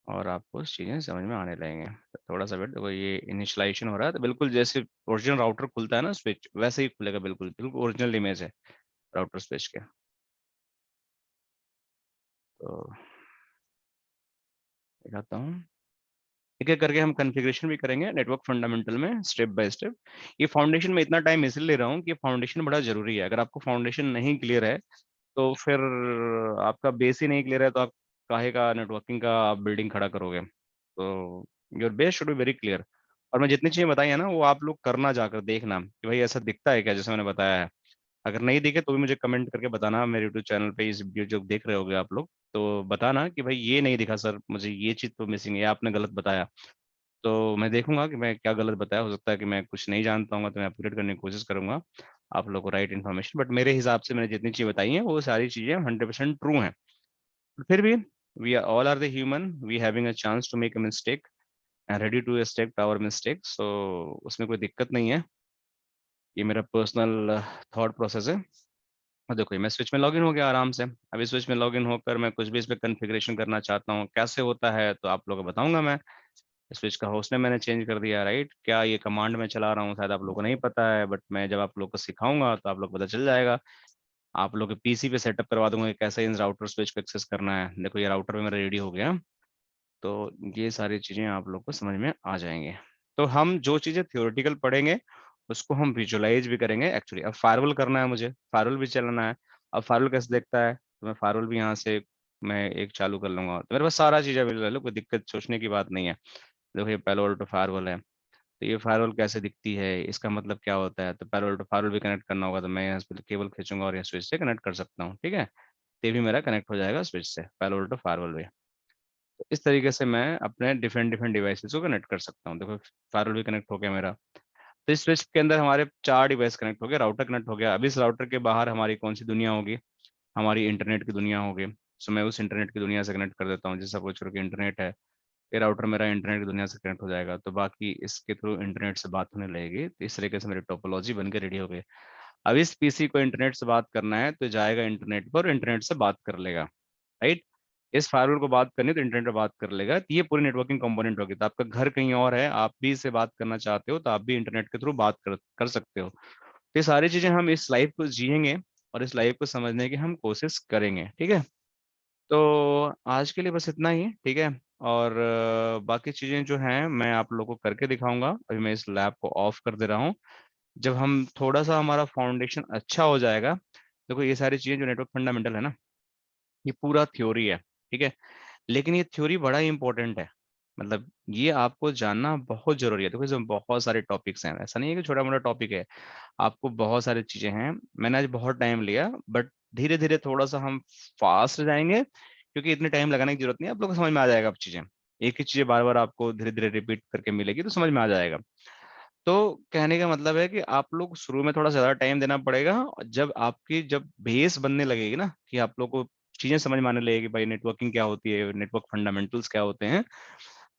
और आपको चीज़ें समझ में आने लगेंगे। तो थोड़ा सा वेट, देखो ये इनिशियलाइजेशन हो रहा है, तो बिल्कुल जैसे ओरिजिनल राउटर खुलता है ना स्विच, वैसे ही खुलेगा, बिल्कुल बिल्कुल ओरिजिनल इमेज है राउटर स्विच के। तो दिखाता हूँ, एक एक करके हम कॉन्फ़िगरेशन भी करेंगे नेटवर्क फंडामेंटल में, स्टेप बाय स्टेप। ये फाउंडेशन में इतना टाइम इसलिए ले रहा हूँ कि फाउंडेशन बड़ा जरूरी है। अगर आपको फाउंडेशन नहीं क्लियर है तो फिर आपका बेस ही नहीं क्लियर है, तो आप काहे का नेटवर्किंग का आप बिल्डिंग खड़ा करोगे। तो your base should be very clear. और मैं जितनी चीजें बताई है ना, वो आप लोग करना, जाकर देखना कि भाई ऐसा दिखता है क्या जैसे मैंने बताया है। अगर नहीं दिखे तो भी मुझे कमेंट करके बताना, मेरे यूट्यूब चैनल पे इस वीडियो जो देख रहे होगे आप लोग, तो बताना कि भाई ये नहीं दिखा सर, मुझे ये चीज़ तो मिसिंग है, आपने गलत बताया। तो मैं देखूंगा कि मैं क्या गलत बताया, हो सकता है कि मैं कुछ नहीं जानता हूँ, तो मैं अपडेट करने की कोशिश करूंगा आप लोग को राइट इन्फॉर्मेशन। बट मेरे हिसाब से मैंने जितनी चीज़ बताई हैं वो सारी चीज़ें 100% ट्रू हैं। फिर भी we are all are the human, we having a chance to make a mistake and ready to accept our mistake. So उसमें कोई दिक्कत नहीं है, ये मेरा पर्सनल थॉट प्रोसेस है। और देखो ये मैं स्विच में लॉगिन हो गया आराम से। अभी स्विच में लॉगिन होकर मैं कुछ भी इस पे कॉन्फ़िगरेशन करना चाहता हूँ, कैसे होता है तो आप लोगों को बताऊंगा मैं। स्विच का होस्ट ने मैंने चेंज कर दिया, राइट। क्या ये कमांड में चला रहा हूँ, शायद आप लोगों को नहीं पता है, बट मैं जब आप लोग को सिखाऊंगा तो आप लोग को पता चल जाएगा। आप लोग के पीसी पे सेटअप करवा दूंगा कि कैसे इन राउटर स्विच को एक्सेस करना है। देखो ये राउटर में मेरा रेडी हो गया। तो ये सारी चीजें आप लोग को समझ में आ जाएंगे। तो हम जो चीजें थियोरेटिकल पढ़ेंगे उसको हम विजुलाइज भी करेंगे एक्चुअली। अब फायरवॉल करना है मुझे, फायरवॉल भी चलाना है। अब फायरवॉल कैसे देखता है, तो मैं फायरवॉल भी यहाँ से मैं एक चालू कर लूंगा, तो मेरे पास सारा चीज़ अवेलेबल है, कोई दिक्कत सोचने की बात नहीं है। देखो ये पेलो अल्टो फायरवॉल है। तो ये फायरवॉल कैसे दिखती है, इसका मतलब क्या होता है, तो पेलो अल्टो फायरवॉल भी कनेक्ट करना होगा, तो मैं यहाँ पे केबल खींचूंगा और ये स्विच से कनेक्ट कर सकता हूँ, ठीक है। तो ये भी मेरा कनेक्ट हो जाएगा स्विच से, पेलो अल्टो फायरवॉल भी। तो इस तरीके से मैं अपने डिफरेंट डिफरेंट डिवाइसेस को कनेक्ट कर सकता हूँ। देखो फायरवॉल भी कनेक्ट हो गया मेरा। तो इस स्विच के अंदर हमारे 4 डिवाइस कनेक्ट हो गए, राउटर कनेक्ट हो गया। अब इस राउटर के बाहर हमारी कौन सी दुनिया होगी, हमारी इंटरनेट की दुनिया होगी। सो मैं उस इंटरनेट की दुनिया से कनेक्ट कर देता हूँ। जैसे सपोज करो कि इंटरनेट है, ये राउटर मेरा इंटरनेट की दुनिया से कनेक्ट हो जाएगा, तो बाकी इसके थ्रू इंटरनेट से बात होने लगेगी। तो इस तरीके से मेरी टोपोलॉजी बन के रेडी हो गई। अब इस पीसी को इंटरनेट से बात करना है तो जाएगा इंटरनेट पर, इंटरनेट से बात कर लेगा, राइट। इस फायरवॉल को बात करनी है तो इंटरनेट पर बात कर लेगा। तो ये पूरी नेटवर्किंग कंपोनेंट होगी। तो आपका घर कहीं और है, आप भी इससे बात करना चाहते हो, तो आप भी इंटरनेट के थ्रू बात कर सकते हो। तो ये सारी चीजें हम इस लाइफ को जिएंगे और इस लाइफ को समझने की हम कोशिश करेंगे, ठीक है। तो आज के लिए बस इतना ही, ठीक है। और बाकी चीजें जो हैं मैं आप लोगों को करके दिखाऊंगा। अभी मैं इस लैब को ऑफ कर दे रहा हूँ। जब हम थोड़ा सा हमारा फाउंडेशन अच्छा हो जाएगा, देखो ये सारी चीजें जो नेटवर्क फंडामेंटल है ना, ये पूरा थ्योरी है, ठीक है। लेकिन ये थ्योरी बड़ा ही इंपॉर्टेंट है। मतलब ये आपको जानना बहुत जरूरी है। देखो इसमें बहुत सारे टॉपिक्स हैं, ऐसा नहीं है कि छोटा मोटा टॉपिक है। आपको बहुत सारी चीजें हैं। मैंने आज बहुत टाइम लिया, बट धीरे धीरे थोड़ा सा हम फास्ट जाएंगे, क्योंकि इतने टाइम लगाने की जरूरत नहीं है। आप लोग को समझ में आ जाएगा अब चीजें। एक ही चीजें बार बार आपको धीरे धीरे रिपीट करके मिलेगी तो समझ में आ जाएगा। तो कहने का मतलब है कि आप लोग शुरू में थोड़ा ज्यादा टाइम देना पड़ेगा, और जब बेस बनने लगेगी ना, कि आप लोग को चीजें समझ में आने लगेगी, भाई नेटवर्किंग क्या होती है, नेटवर्क फंडामेंटल्स क्या होते हैं,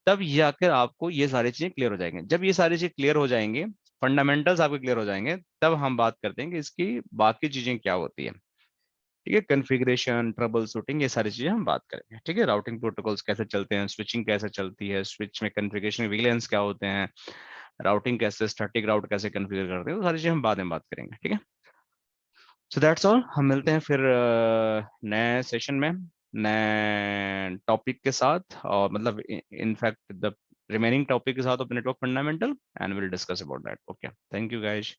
तब ये आकर आपको ये सारी चीजें क्लियर हो जाएंगे। जब ये सारी चीजें क्लियर हो जाएंगे, फंडामेंटल्स आपके क्लियर हो जाएंगे, तब हम बात करते हैं कि इसकी बाकी चीजें क्या होती है, ठीक है। कॉन्फ़िगरेशन, ट्रबल शूटिंग, ये सारी चीजें हम बात करेंगे, ठीक है। राउटिंग प्रोटोकॉल्स कैसे चलते हैं, स्विचिंग कैसे चलती है, स्विच में कॉन्फ़िगरेशन विलेंस क्या होते हैं, राउटिंग कैसे, स्टैटिक राउट कैसे कॉन्फ़िगर करते हैं, वो सारी चीजें हम बाद में बात करेंगे, ठीक है। So that's all. हम मिलते हैं फिर नए सेशन में, नए टॉपिक के साथ, और मतलब इनफैक्ट द रिमेनिंग टॉपिक के साथ of network fundamental, and will discuss about that. Okay, thank you guys.